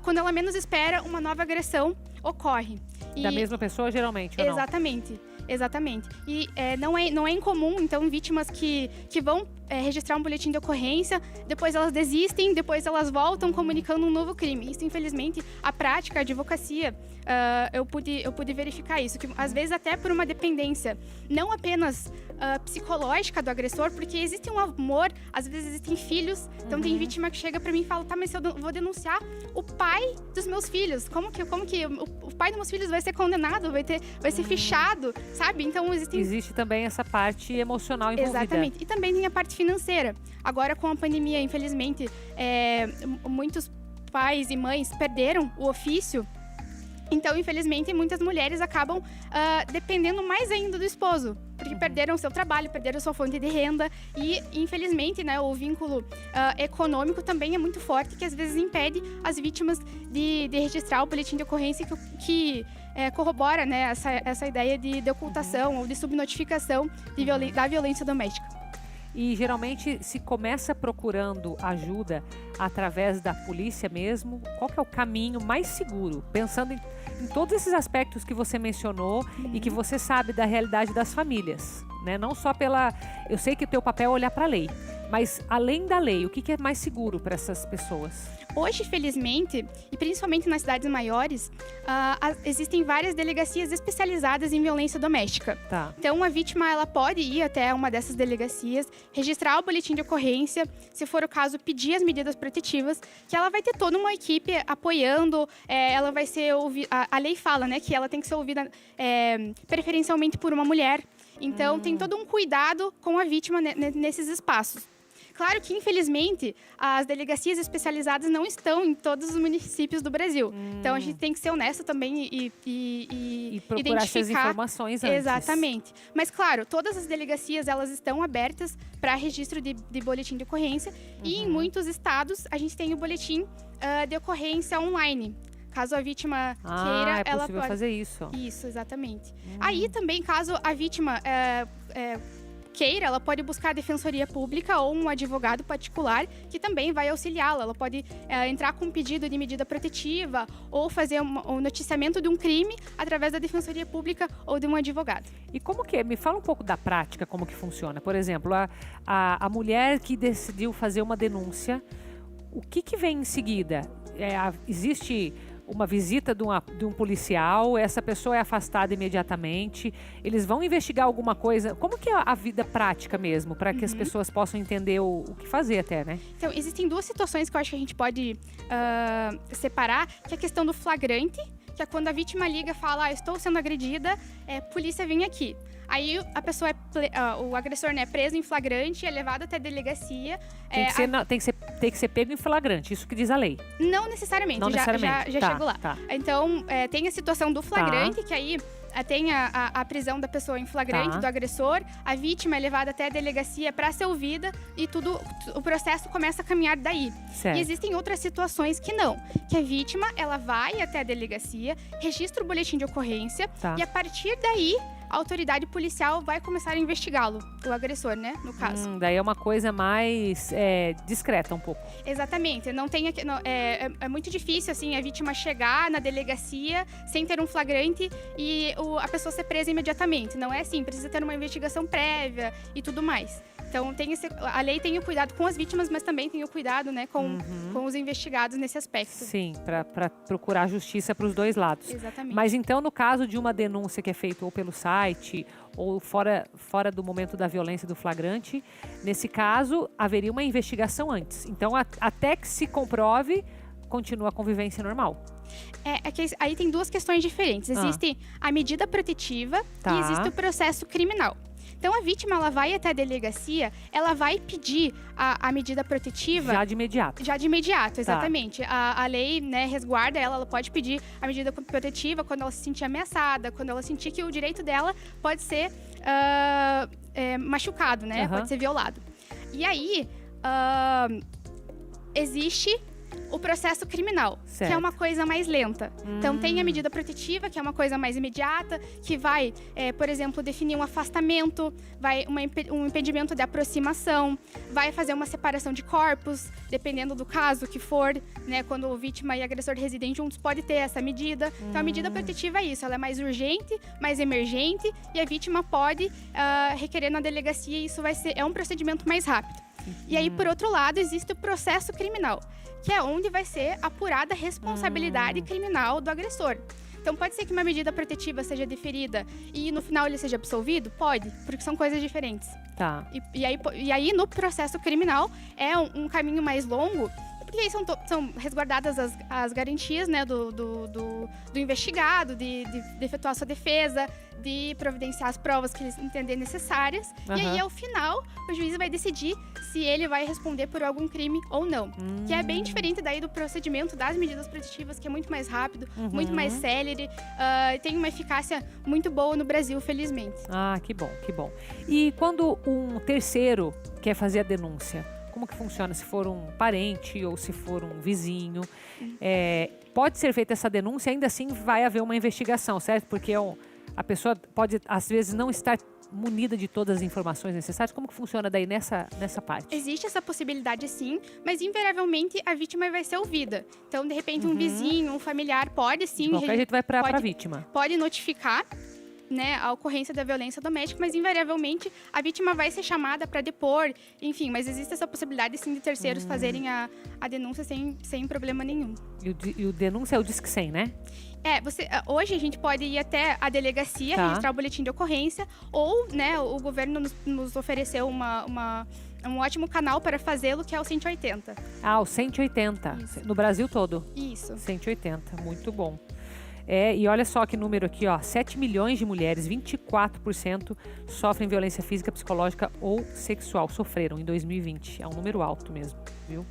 quando ela menos espera, uma nova agressão ocorre. Da mesma pessoa, geralmente, ou não? Exatamente. E não é incomum, então, vítimas que vão registrar um boletim de ocorrência, depois elas desistem, depois elas voltam comunicando um novo crime. Isso, infelizmente, a prática, a advocacia, eu pude verificar isso, que às vezes até por uma dependência, não apenas psicológica do agressor, porque existe um amor, às vezes existem filhos, então tem vítima que chega pra mim e fala, tá, mas eu vou denunciar o pai dos meus filhos, como que o pai dos meus filhos vai ser condenado, vai ser fichado, sabe? Então existe também essa parte emocional envolvida. Exatamente, e também tem a parte financeira. Agora com a pandemia, infelizmente, muitos pais e mães perderam o ofício. Então, infelizmente, muitas mulheres acabam dependendo mais ainda do esposo. Porque porque perderam seu trabalho, perderam sua fonte de renda e, infelizmente, né, o vínculo econômico também é muito forte, que às vezes impede as vítimas de registrar o boletim de ocorrência que corrobora, né, essa ideia de ocultação ou de subnotificação da violência doméstica. E geralmente se começa procurando ajuda através da polícia mesmo. Qual que é o caminho mais seguro? Pensando em todos esses aspectos que você mencionou e que você sabe da realidade das famílias, né? Não só pela... Eu sei que o teu papel é olhar para a lei, mas além da lei, o que é mais seguro para essas pessoas? Hoje, felizmente, e principalmente nas cidades maiores, existem várias delegacias especializadas em violência doméstica. Tá. Então, a vítima ela pode ir até uma dessas delegacias, registrar o boletim de ocorrência, se for o caso, pedir as medidas protetivas, que ela vai ter toda uma equipe apoiando, ela vai ser ouvida... A lei fala, né, que ela tem que ser ouvida preferencialmente por uma mulher. Então, tem todo um cuidado com a vítima nesses espaços. Claro que, infelizmente, as delegacias especializadas não estão em todos os municípios do Brasil. Então, a gente tem que ser honesto também e procurar identificar essas informações antes. Exatamente. Mas, claro, todas as delegacias elas estão abertas para registro de boletim de ocorrência. E, em muitos estados, a gente tem o boletim de ocorrência online. Caso a vítima queira, ela pode fazer isso. Isso, exatamente. Aí, também, caso a vítima... queira, ela pode buscar a defensoria pública ou um advogado particular que também vai auxiliá-la. Ela pode entrar com um pedido de medida protetiva ou fazer um noticiamento de um crime através da defensoria pública ou de um advogado. E como que é? Me fala um pouco da prática, como que funciona. Por exemplo, a mulher que decidiu fazer uma denúncia, o que vem em seguida? Existe uma visita de um policial, essa pessoa é afastada imediatamente, eles vão investigar alguma coisa. Como que é a vida prática mesmo, para que as pessoas possam entender o que fazer até, né? Então, existem duas situações que eu acho que a gente pode separar, que é a questão do flagrante, que é quando a vítima liga e fala, estou sendo agredida, polícia vem aqui. Aí a pessoa o agressor, né, é preso em flagrante, é levado até a delegacia. Tem que ser pego em flagrante, isso que diz a lei. Não necessariamente, já chego lá. Tá. Então, tem a situação do flagrante, que aí tem a prisão da pessoa em flagrante, do agressor, a vítima é levada até a delegacia para ser ouvida e o processo começa a caminhar daí. Certo. E existem outras situações que não, que a vítima ela vai até a delegacia, registra o boletim de ocorrência e a partir daí a autoridade policial vai começar a investigá-lo, o agressor, né, no caso. Daí é uma coisa mais discreta um pouco. Exatamente. É muito difícil, assim, a vítima chegar na delegacia sem ter um flagrante e a pessoa ser presa imediatamente. Não é assim, precisa ter uma investigação prévia e tudo mais. Então, a lei tem o cuidado com as vítimas, mas também tem o cuidado, né, com os investigados nesse aspecto. Sim, para procurar justiça para os dois lados. Exatamente. Mas então, no caso de uma denúncia que é feita ou pelo site ou fora do momento da violência do flagrante, nesse caso, haveria uma investigação antes. Então, até que se comprove, continua a convivência normal. Aí tem duas questões diferentes. Existe a medida protetiva e existe o processo criminal. Então, a vítima ela vai até a delegacia, ela vai pedir a medida protetiva... Já de imediato. Já de imediato, exatamente. A lei, né, resguarda ela pode pedir a medida protetiva quando ela se sentir ameaçada, quando ela sentir que o direito dela pode ser machucado, né? Pode ser violado. E aí, existe o processo criminal, certo, que é uma coisa mais lenta. Então, tem a medida protetiva, que é uma coisa mais imediata, que vai, por exemplo, definir um afastamento, um impedimento de aproximação, vai fazer uma separação de corpos, dependendo do caso que for, né? Quando o vítima e agressor residem juntos, pode ter essa medida. Então, a medida protetiva é isso, ela é mais urgente, mais emergente, e a vítima pode requerer na delegacia, e isso é um procedimento mais rápido. E aí, por outro lado, existe o processo criminal, que é onde vai ser apurada a responsabilidade criminal do agressor. Então, pode ser que uma medida protetiva seja deferida e no final ele seja absolvido? Pode, porque são coisas diferentes. Tá. E aí, no processo criminal, é um caminho mais longo, porque aí são resguardadas as garantias, né, do investigado, de efetuar sua defesa, de providenciar as provas que eles entenderem necessárias. E aí, ao final, o juiz vai decidir se ele vai responder por algum crime ou não. Que é bem diferente daí do procedimento das medidas protetivas, que é muito mais rápido, muito mais célere, tem uma eficácia muito boa no Brasil, felizmente. Ah, que bom, que bom. E quando um terceiro quer fazer a denúncia, como que funciona? Se for um parente ou se for um vizinho, pode ser feita essa denúncia, ainda assim vai haver uma investigação, certo? Porque a pessoa pode, às vezes, não estar munida de todas as informações necessárias. Como que funciona daí nessa parte? Existe essa possibilidade, sim, mas invariavelmente a vítima vai ser ouvida. Então, de repente, um vizinho, um familiar pode, sim... De qualquer jeito vai para a vítima. Pode notificar, né, a ocorrência da violência doméstica, mas invariavelmente a vítima vai ser chamada para depor, enfim, mas existe essa possibilidade, sim, de terceiros fazerem a denúncia sem problema nenhum. E o denúncia é o Disque 100, né? Hoje a gente pode ir até a delegacia, registrar o boletim de ocorrência, ou, né, o governo nos ofereceu um ótimo canal para fazê-lo, que é o 180. Ah, o 180, isso. No Brasil todo? Isso. 180, muito bom. E olha só que número aqui, ó, 7 milhões de mulheres, 24% sofrem violência física, psicológica ou sexual, sofreram em 2020. É um número alto mesmo, viu?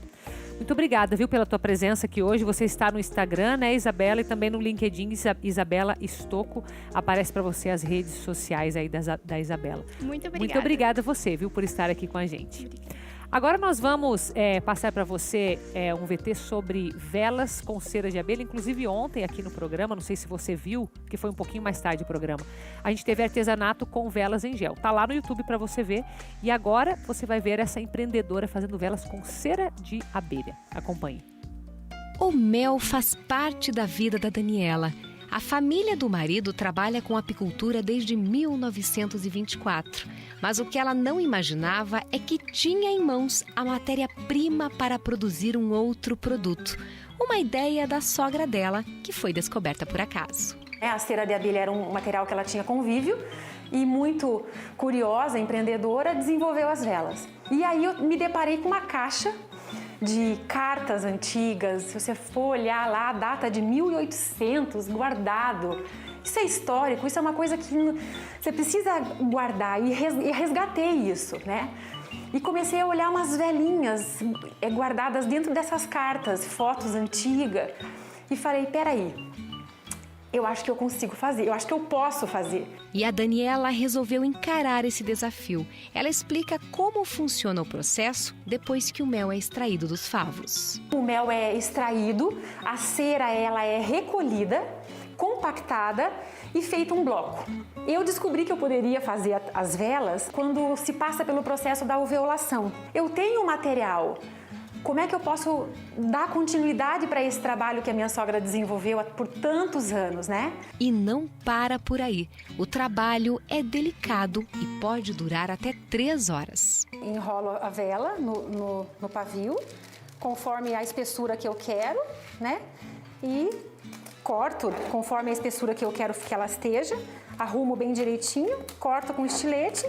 Muito obrigada, viu, pela tua presença aqui hoje. Você está no Instagram, né, Isabela, e também no LinkedIn, Isabela Stocco. Aparece para você as redes sociais aí da Isabela. Muito obrigada. Muito obrigada a você, viu, por estar aqui com a gente. Obrigada. Agora nós vamos passar para você um VT sobre velas com cera de abelha. Inclusive ontem aqui no programa, não sei se você viu, que foi um pouquinho mais tarde o programa, a gente teve artesanato com velas em gel. Tá lá no YouTube para você ver. E agora você vai ver essa empreendedora fazendo velas com cera de abelha. Acompanhe. O mel faz parte da vida da Daniela. A família do marido trabalha com apicultura desde 1924, mas o que ela não imaginava é que tinha em mãos a matéria-prima para produzir um outro produto. Uma ideia da sogra dela, que foi descoberta por acaso. A cera de abelha era um material que ela tinha convívio e, muito curiosa, empreendedora, desenvolveu as velas. E aí eu me deparei com uma caixa de cartas antigas. Se você for olhar lá, a data de 1800, guardado. Isso é histórico, isso é uma coisa que você precisa guardar, e resgatei isso, né? E comecei a olhar umas velinhas guardadas dentro dessas cartas, fotos antigas, e falei, peraí, eu acho que eu consigo fazer, eu acho que eu posso fazer. E a Daniela resolveu encarar esse desafio. Ela explica como funciona o processo depois que o mel é extraído dos favos. O mel é extraído, a cera ela é recolhida, compactada e feito um bloco. Eu descobri que eu poderia fazer as velas quando se passa pelo processo da alveolação. Eu tenho material. Como é que eu posso dar continuidade para esse trabalho que a minha sogra desenvolveu por tantos anos, né? E não para por aí. O trabalho é delicado e pode durar até 3 horas. Enrolo a vela no pavio, conforme a espessura que eu quero, né? E corto conforme a espessura que eu quero que ela esteja, arrumo bem direitinho, corto com estilete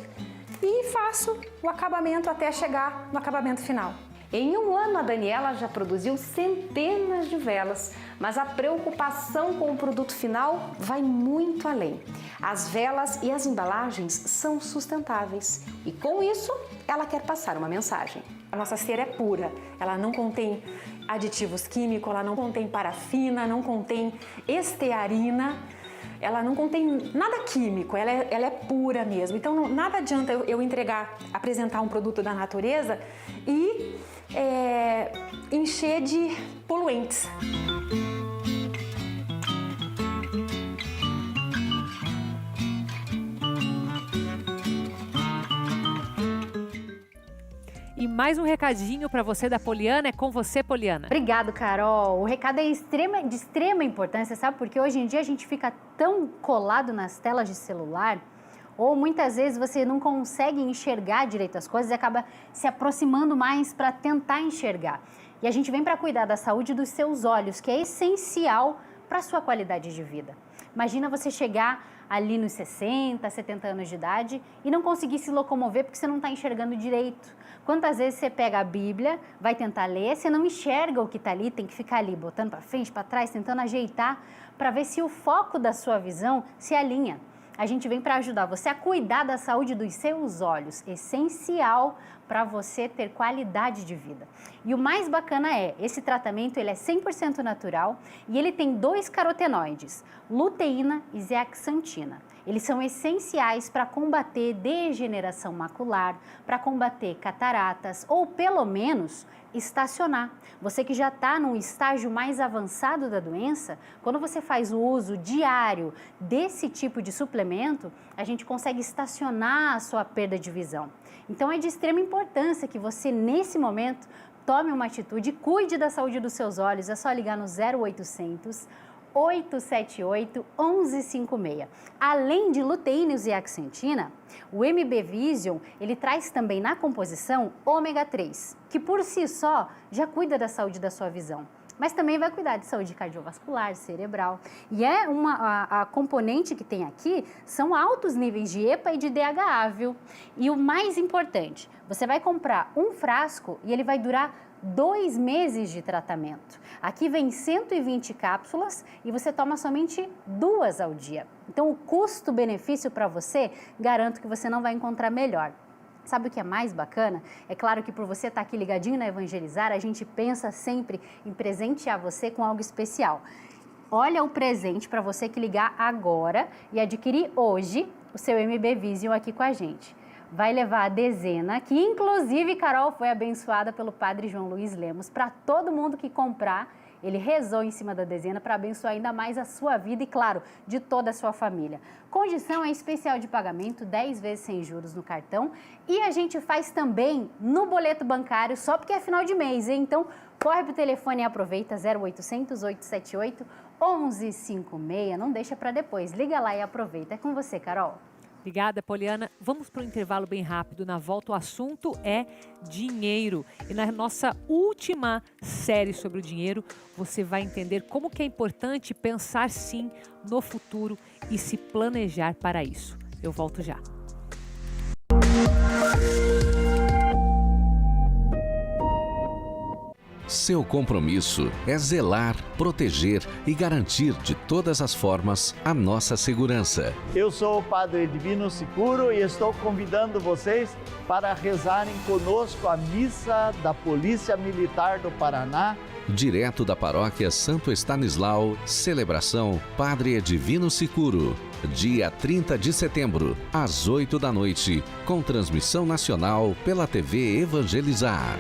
e faço o acabamento até chegar no acabamento final. Em um ano, a Daniela já produziu centenas de velas, mas a preocupação com o produto final vai muito além. As velas e as embalagens são sustentáveis e, com isso, ela quer passar uma mensagem. A nossa cera é pura, ela não contém aditivos químicos, ela não contém parafina, não contém estearina, ela não contém nada químico, ela é pura mesmo. Então, nada adianta eu apresentar um produto da natureza e encher de poluentes. E mais um recadinho para você da Poliana, é com você, Poliana. Obrigado, Carol. O recado é de extrema importância, sabe? Porque hoje em dia a gente fica tão colado nas telas de celular, ou muitas vezes você não consegue enxergar direito as coisas e acaba se aproximando mais para tentar enxergar. E a gente vem para cuidar da saúde dos seus olhos, que é essencial para a sua qualidade de vida. Imagina você chegar ali nos 60, 70 anos de idade e não conseguir se locomover porque você não está enxergando direito. Quantas vezes você pega a Bíblia, vai tentar ler, você não enxerga o que está ali, tem que ficar ali botando para frente, para trás, tentando ajeitar para ver se o foco da sua visão se alinha. A gente vem para ajudar você a cuidar da saúde dos seus olhos, essencial para você ter qualidade de vida. E o mais bacana é, esse tratamento ele é 100% natural e ele tem 2 carotenoides, luteína e zeaxantina. Eles são essenciais para combater degeneração macular, para combater cataratas ou pelo menos estacionar. Você que já está num estágio mais avançado da doença, quando você faz o uso diário desse tipo de suplemento, a gente consegue estacionar a sua perda de visão. Então é de extrema importância que você nesse momento tome uma atitude, cuide da saúde dos seus olhos, é só ligar no 0800 878 1156. Além de luteína e zeaxantina, o MB Vision, ele traz também na composição ômega 3, que por si só já cuida da saúde da sua visão, mas também vai cuidar de saúde cardiovascular, cerebral. E a componente que tem aqui são altos níveis de EPA e de DHA, viu? E o mais importante, você vai comprar um frasco e ele vai durar 2 meses de tratamento. Aqui vem 120 cápsulas e você toma somente 2 ao dia. Então, o custo-benefício para você, garanto que você não vai encontrar melhor. Sabe o que é mais bacana? É claro que por você estar aqui ligadinho na Evangelizar, a gente pensa sempre em presentear você com algo especial. Olha o presente para você que ligar agora e adquirir hoje o seu MB Vision aqui com a gente. Vai levar a dezena, que inclusive, Carol, foi abençoada pelo padre João Luiz Lemos. Para todo mundo que comprar, ele rezou em cima da dezena para abençoar ainda mais a sua vida e, claro, de toda a sua família. Condição é especial de pagamento, 10 vezes sem juros no cartão. E a gente faz também no boleto bancário, só porque é final de mês, hein? Então, corre pro telefone e aproveita, 0800 878 1156. Não deixa para depois, liga lá e aproveita. É com você, Carol. Obrigada, Poliana. Vamos para um intervalo bem rápido. Na volta, o assunto é dinheiro. E na nossa última série sobre o dinheiro, você vai entender como que é importante pensar, sim, no futuro e se planejar para isso. Eu volto já. Seu compromisso é zelar, proteger e garantir de todas as formas a nossa segurança. Eu sou o Padre Divino Sicuro e estou convidando vocês para rezarem conosco a missa da Polícia Militar do Paraná. Direto da Paróquia Santo Estanislau, celebração Padre Divino Sicuro. Dia 30 de setembro, às 8 da noite, com transmissão nacional pela TV Evangelizar.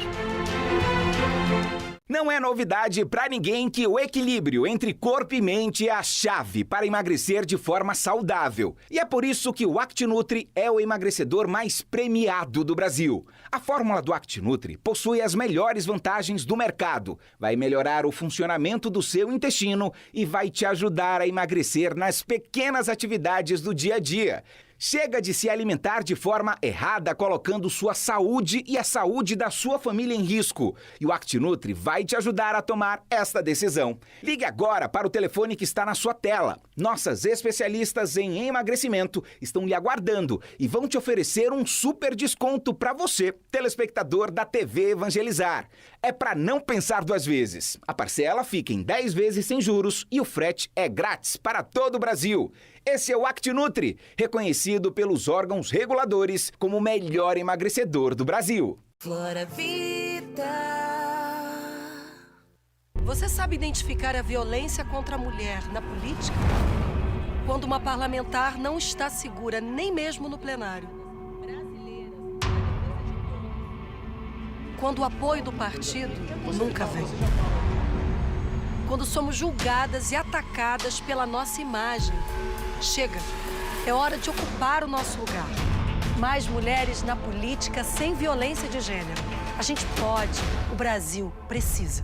Não é novidade para ninguém que o equilíbrio entre corpo e mente é a chave para emagrecer de forma saudável. E é por isso que o ActiNutri é o emagrecedor mais premiado do Brasil. A fórmula do ActiNutri possui as melhores vantagens do mercado. Vai melhorar o funcionamento do seu intestino e vai te ajudar a emagrecer nas pequenas atividades do dia a dia. Chega de se alimentar de forma errada, colocando sua saúde e a saúde da sua família em risco. E o ActiNutri vai te ajudar a tomar esta decisão. Ligue agora para o telefone que está na sua tela. Nossas especialistas em emagrecimento estão lhe aguardando e vão te oferecer um super desconto para você, telespectador da TV Evangelizar. É para não pensar 2 vezes. A parcela fica em 10 vezes sem juros e o frete é grátis para todo o Brasil. Esse é o ActiNutri, reconhecido pelos órgãos reguladores como o melhor emagrecedor do Brasil. Flora Vida. Você sabe identificar a violência contra a mulher na política? Quando uma parlamentar não está segura, nem mesmo no plenário. Quando o apoio do partido nunca vem. Quando somos julgadas e atacadas pela nossa imagem. Chega, é hora de ocupar o nosso lugar. Mais mulheres na política sem violência de gênero. A gente pode, o Brasil precisa.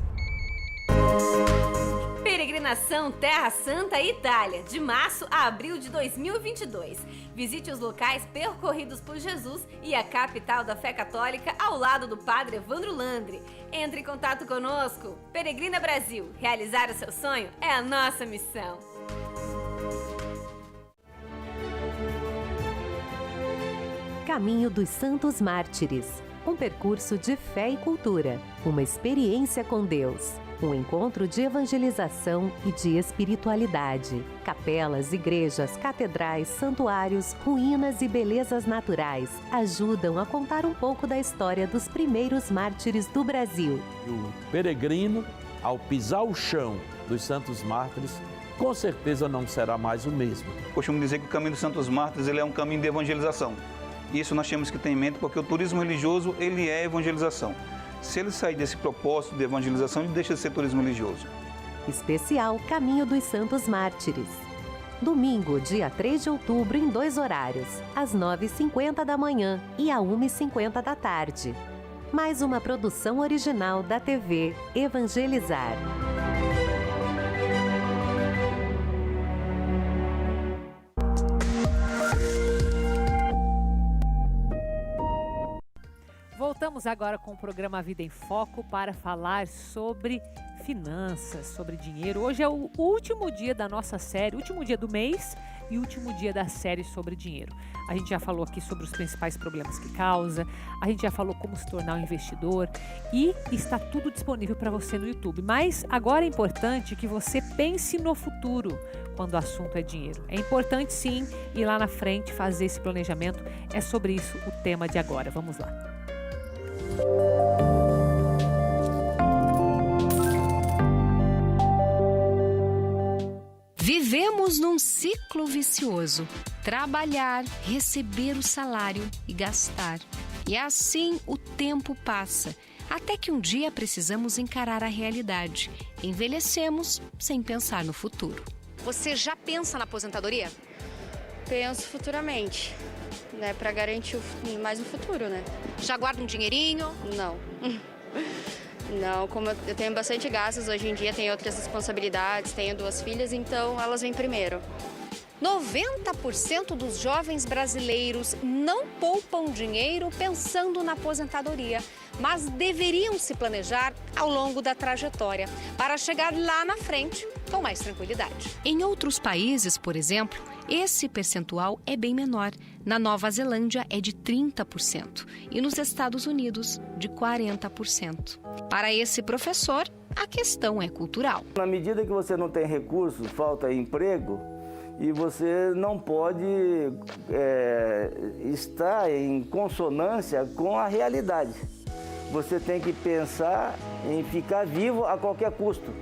Peregrinação Terra Santa Itália, de março a abril de 2022. Visite os locais percorridos por Jesus e a capital da fé católica ao lado do Padre Evandro Landri. Entre em contato conosco. Peregrina Brasil, realizar o seu sonho é a nossa missão. Caminho dos Santos Mártires. Um percurso de fé e cultura, uma experiência com Deus. Um encontro de evangelização e de espiritualidade. Capelas, igrejas, catedrais, santuários, ruínas e belezas naturais ajudam a contar um pouco da história dos primeiros mártires do Brasil. O peregrino, ao pisar o chão dos Santos Mártires, com certeza não será mais o mesmo. Costumo dizer que o caminho dos Santos Mártires ele é um caminho de evangelização. Isso nós temos que ter em mente porque o turismo religioso ele é evangelização. Se ele sair desse propósito de evangelização, ele deixa de ser turismo religioso. Especial Caminho dos Santos Mártires. Domingo, dia 3 de outubro, em 2 horários, às 9h50 da manhã e às 1h50 da tarde. Mais uma produção original da TV Evangelizar. Voltamos agora com o programa Vida em Foco para falar sobre finanças, sobre dinheiro. Hoje é o último dia da nossa série, último dia do mês e último dia da série sobre dinheiro. A gente já falou aqui sobre os principais problemas que causa, a gente já falou como se tornar um investidor e está tudo disponível para você no YouTube. Mas agora é importante que você pense no futuro quando o assunto é dinheiro. É importante sim ir lá na frente fazer esse planejamento. É sobre isso o tema de agora. Vamos lá. Vivemos num ciclo vicioso. Trabalhar, receber o salário e gastar. E assim o tempo passa, até que um dia precisamos encarar a realidade. Envelhecemos sem pensar no futuro. Você já pensa na aposentadoria? Penso futuramente, né, para garantir mais no futuro, né? Já guarda um dinheirinho? Não. Não, como eu tenho bastante gastos hoje em dia, tenho outras responsabilidades, tenho 2 filhas, então elas vêm primeiro. 90% dos jovens brasileiros não poupam dinheiro pensando na aposentadoria, mas deveriam se planejar ao longo da trajetória para chegar lá na frente com mais tranquilidade. Em outros países, por exemplo, esse percentual é bem menor. Na Nova Zelândia é de 30% e nos Estados Unidos de 40%. Para esse professor, a questão é cultural. Na medida que você não tem recursos, falta emprego, e você não pode estar em consonância com a realidade. Você tem que pensar em ficar vivo a qualquer custo.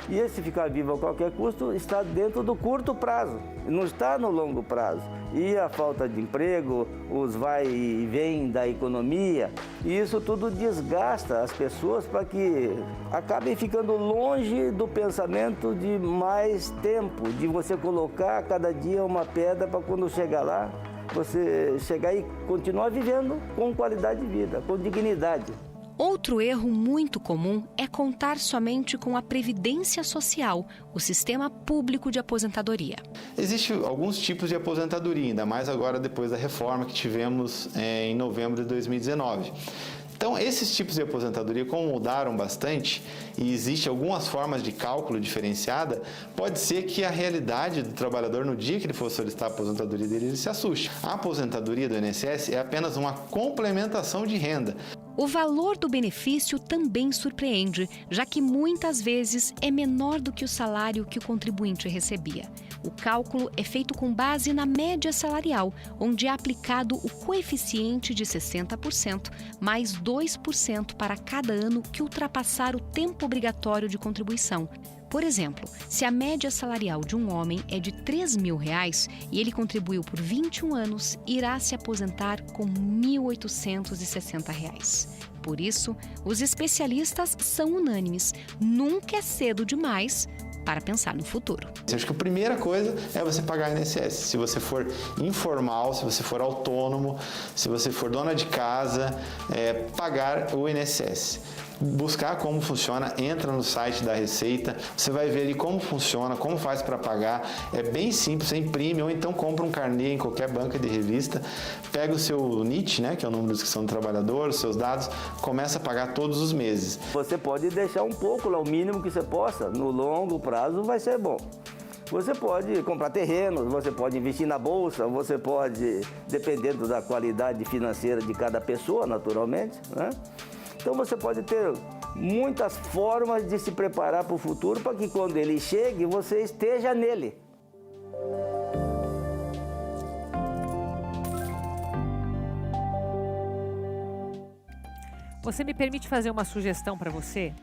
E esse ficar vivo a qualquer custo está dentro do curto prazo, não está no longo prazo. E a falta de emprego, os vai e vem da economia, e isso tudo desgasta as pessoas para que acabem ficando longe do pensamento de mais tempo, de você colocar cada dia uma pedra para quando chegar lá, você chegar e continuar vivendo com qualidade de vida, com dignidade. Outro erro muito comum é contar somente com a Previdência Social, o sistema público de aposentadoria. Existem alguns tipos de aposentadoria, ainda mais agora depois da reforma que tivemos em novembro de 2019. Então, esses tipos de aposentadoria, como mudaram bastante e existem algumas formas de cálculo diferenciada, pode ser que a realidade do trabalhador no dia que ele for solicitar a aposentadoria dele, ele se assuste. A aposentadoria do INSS é apenas uma complementação de renda. O valor do benefício também surpreende, já que muitas vezes é menor do que o salário que o contribuinte recebia. O cálculo é feito com base na média salarial, onde é aplicado o coeficiente de 60%, mais 2% para cada ano que ultrapassar o tempo obrigatório de contribuição. Por exemplo, se a média salarial de um homem é de R$ 3.000 e ele contribuiu por 21 anos, irá se aposentar com R$ 1.860. Por isso, os especialistas são unânimes. Nunca é cedo demais para pensar no futuro. Acho que a primeira coisa é você pagar INSS. Se você for informal, se você for autônomo, se você for dona de casa, pagar o INSS. Buscar como funciona, entra no site da Receita, você vai ver ali como funciona, como faz para pagar. É bem simples, você imprime ou então compra um carnê em qualquer banca de revista, pega o seu NIT, né, que é o número de inscrição do trabalhador, os seus dados, começa a pagar todos os meses. Você pode deixar um pouco lá, o mínimo que você possa, no longo prazo vai ser bom. Você pode comprar terrenos, você pode investir na bolsa, você pode, dependendo da qualidade financeira de cada pessoa, naturalmente, né? Então você pode ter muitas formas de se preparar para o futuro para que quando ele chegue, você esteja nele. Você me permite fazer uma sugestão para você?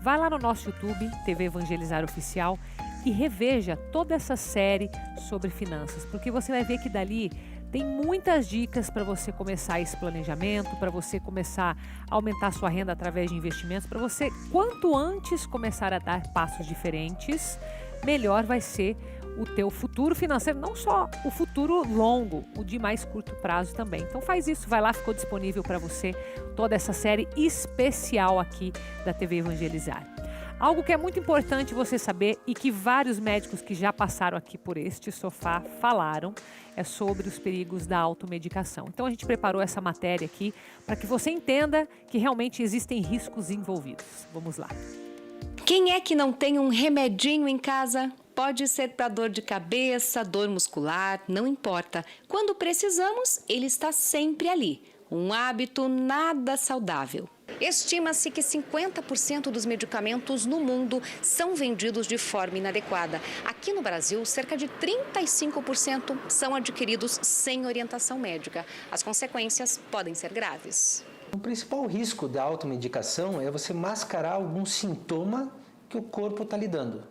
Vá lá no nosso YouTube, TV Evangelizar Oficial, e reveja toda essa série sobre finanças, porque você vai ver que dali tem muitas dicas para você começar esse planejamento, para você começar a aumentar sua renda através de investimentos, para você, quanto antes começar a dar passos diferentes, melhor vai ser o teu futuro financeiro, não só o futuro longo, o de mais curto prazo também. Então faz isso, vai lá, ficou disponível para você toda essa série especial aqui da TV Evangelizar. Algo que é muito importante você saber e que vários médicos que já passaram aqui por este sofá falaram é sobre os perigos da automedicação. Então a gente preparou essa matéria aqui para que você entenda que realmente existem riscos envolvidos. Vamos lá. Quem é que não tem um remedinho em casa? Pode ser para dor de cabeça, dor muscular, não importa. Quando precisamos, ele está sempre ali. Um hábito nada saudável. Estima-se que 50% dos medicamentos no mundo são vendidos de forma inadequada. Aqui no Brasil, cerca de 35% são adquiridos sem orientação médica. As consequências podem ser graves. O principal risco da automedicação é você mascarar algum sintoma que o corpo está lhe dando.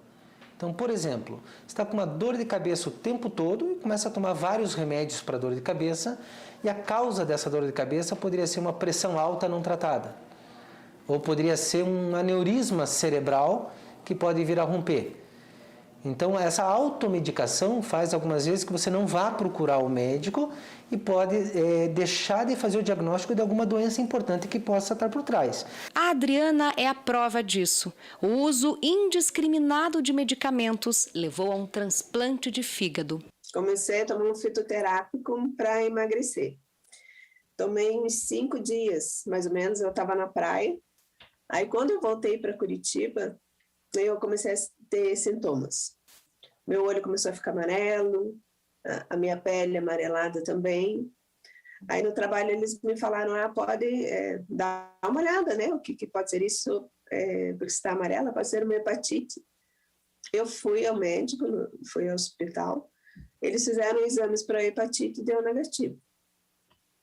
Então, por exemplo, você está com uma dor de cabeça o tempo todo e começa a tomar vários remédios para dor de cabeça e a causa dessa dor de cabeça poderia ser uma pressão alta não tratada. Ou poderia ser um aneurisma cerebral que pode vir a romper. Então, essa automedicação faz algumas vezes que você não vá procurar o médico e pode deixar de fazer o diagnóstico de alguma doença importante que possa estar por trás. A Adriana é a prova disso. O uso indiscriminado de medicamentos levou a um transplante de fígado. Comecei a tomar um fitoterápico para emagrecer. Tomei uns 5 dias, mais ou menos, eu estava na praia. Aí, quando eu voltei para Curitiba, eu comecei a ter sintomas. Meu olho começou a ficar amarelo, a minha pele amarelada também. Aí, no trabalho, eles me falaram, pode dar uma olhada, né? O que pode ser isso? Porque está amarela, pode ser uma hepatite. Eu fui ao médico, fui ao hospital. Eles fizeram exames para hepatite e deu negativo.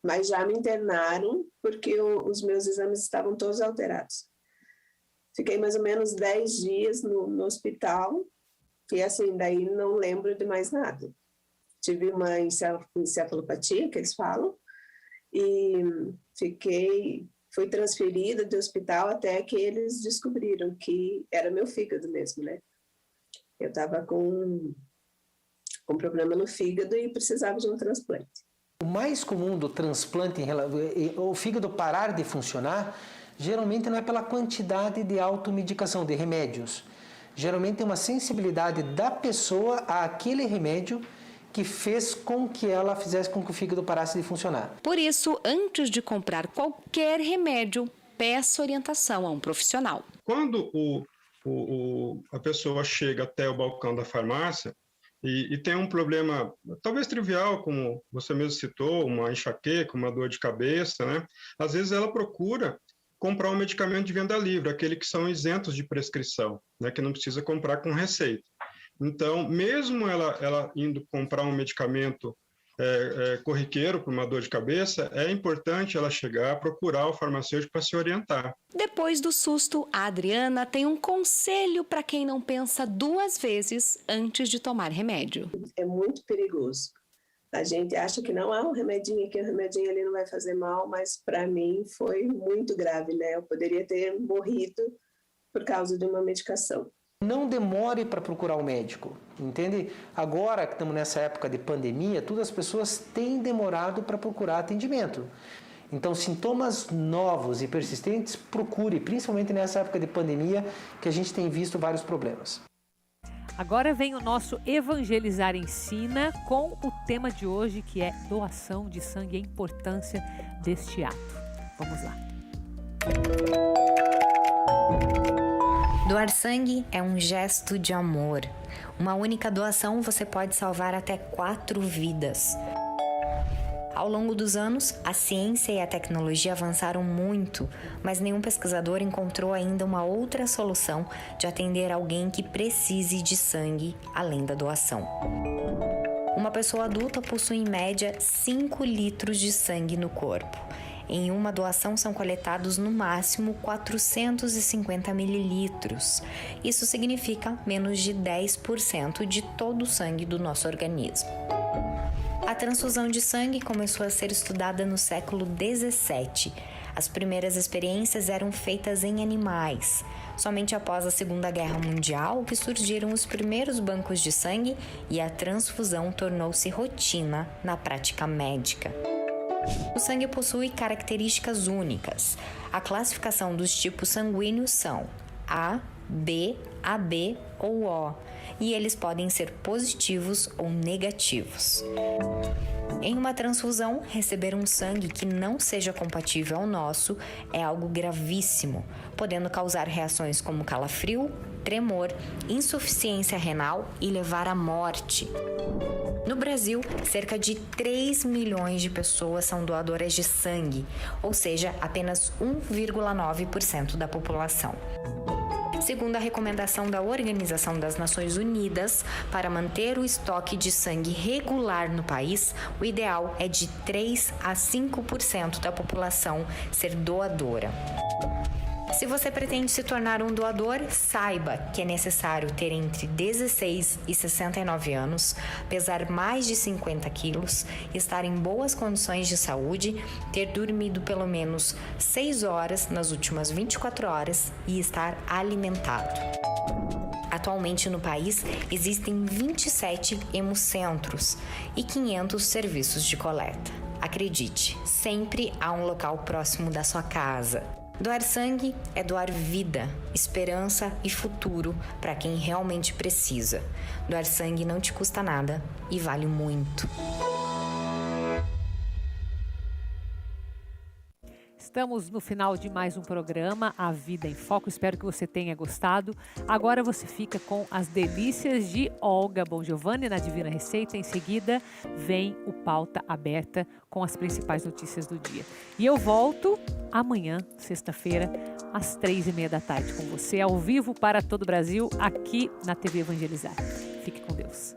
Mas já me internaram porque os meus exames estavam todos alterados. Fiquei mais ou menos 10 dias no hospital e assim, daí não lembro de mais nada. Tive uma encefalopatia, que eles falam, e fui transferida do hospital até que eles descobriram que era meu fígado mesmo, né? Eu estava com problema no fígado e precisava de um transplante. O mais comum do transplante, o fígado parar de funcionar, geralmente não é pela quantidade de automedicação, de remédios. Geralmente é uma sensibilidade da pessoa àquele remédio que fez com que ela fizesse com que o fígado parasse de funcionar. Por isso, antes de comprar qualquer remédio, peça orientação a um profissional. Quando a pessoa chega até o balcão da farmácia, e tem um problema, talvez trivial, como você mesmo citou, uma enxaqueca, uma dor de cabeça, né? Às vezes ela procura comprar um medicamento de venda livre, aquele que são isentos de prescrição, né? Que não precisa comprar com receita. Então, mesmo ela indo comprar um medicamento corriqueiro para uma dor de cabeça, é importante ela chegar a procurar o farmacêutico para se orientar. Depois do susto, a Adriana tem um conselho para quem não pensa 2 vezes antes de tomar remédio. É muito perigoso. A gente acha que não há um remedinho aqui, um remedinho ali não vai fazer mal, mas para mim foi muito grave, né? Eu poderia ter morrido por causa de uma medicação. Não demore para procurar o médico, entende? Agora que estamos nessa época de pandemia, todas as pessoas têm demorado para procurar atendimento. Então, sintomas novos e persistentes, procure, principalmente nessa época de pandemia, que a gente tem visto vários problemas. Agora vem o nosso Evangelizar Ensina com o tema de hoje, que é doação de sangue e a importância deste ato. Vamos lá. Doar sangue é um gesto de amor. Uma única doação você pode salvar até 4 vidas. Ao longo dos anos, a ciência e a tecnologia avançaram muito, mas nenhum pesquisador encontrou ainda uma outra solução de atender alguém que precise de sangue além da doação. Uma pessoa adulta possui em média 5 litros de sangue no corpo. Em uma doação são coletados no máximo 450 mililitros. Isso significa menos de 10% de todo o sangue do nosso organismo. A transfusão de sangue começou a ser estudada no século 17. As primeiras experiências eram feitas em animais. Somente após a Segunda Guerra Mundial que surgiram os primeiros bancos de sangue e a transfusão tornou-se rotina na prática médica. O sangue possui características únicas. A classificação dos tipos sanguíneos são A, B, AB ou O, e eles podem ser positivos ou negativos. Em uma transfusão, receber um sangue que não seja compatível ao nosso é algo gravíssimo, podendo causar reações como calafrio, tremor, insuficiência renal e levar à morte. No Brasil, cerca de 3 milhões de pessoas são doadoras de sangue, ou seja, apenas 1,9% da população. Segundo a recomendação da Organização das Nações Unidas, para manter o estoque de sangue regular no país, o ideal é de 3 a 5% da população ser doadora. Se você pretende se tornar um doador, saiba que é necessário ter entre 16 e 69 anos, pesar mais de 50 quilos, estar em boas condições de saúde, ter dormido pelo menos 6 horas nas últimas 24 horas e estar alimentado. Atualmente no país existem 27 hemocentros e 500 serviços de coleta. Acredite, sempre há um local próximo da sua casa. Doar sangue é doar vida, esperança e futuro para quem realmente precisa. Doar sangue não te custa nada e vale muito. Estamos no final de mais um programa, A Vida em Foco. Espero que você tenha gostado. Agora você fica com as delícias de Olga Bongiovanni na Divina Receita. Em seguida, vem o Pauta Aberta com as principais notícias do dia. E eu volto amanhã, sexta-feira, às 3h30 da tarde com você, ao vivo para todo o Brasil, aqui na TV Evangelizar. Fique com Deus.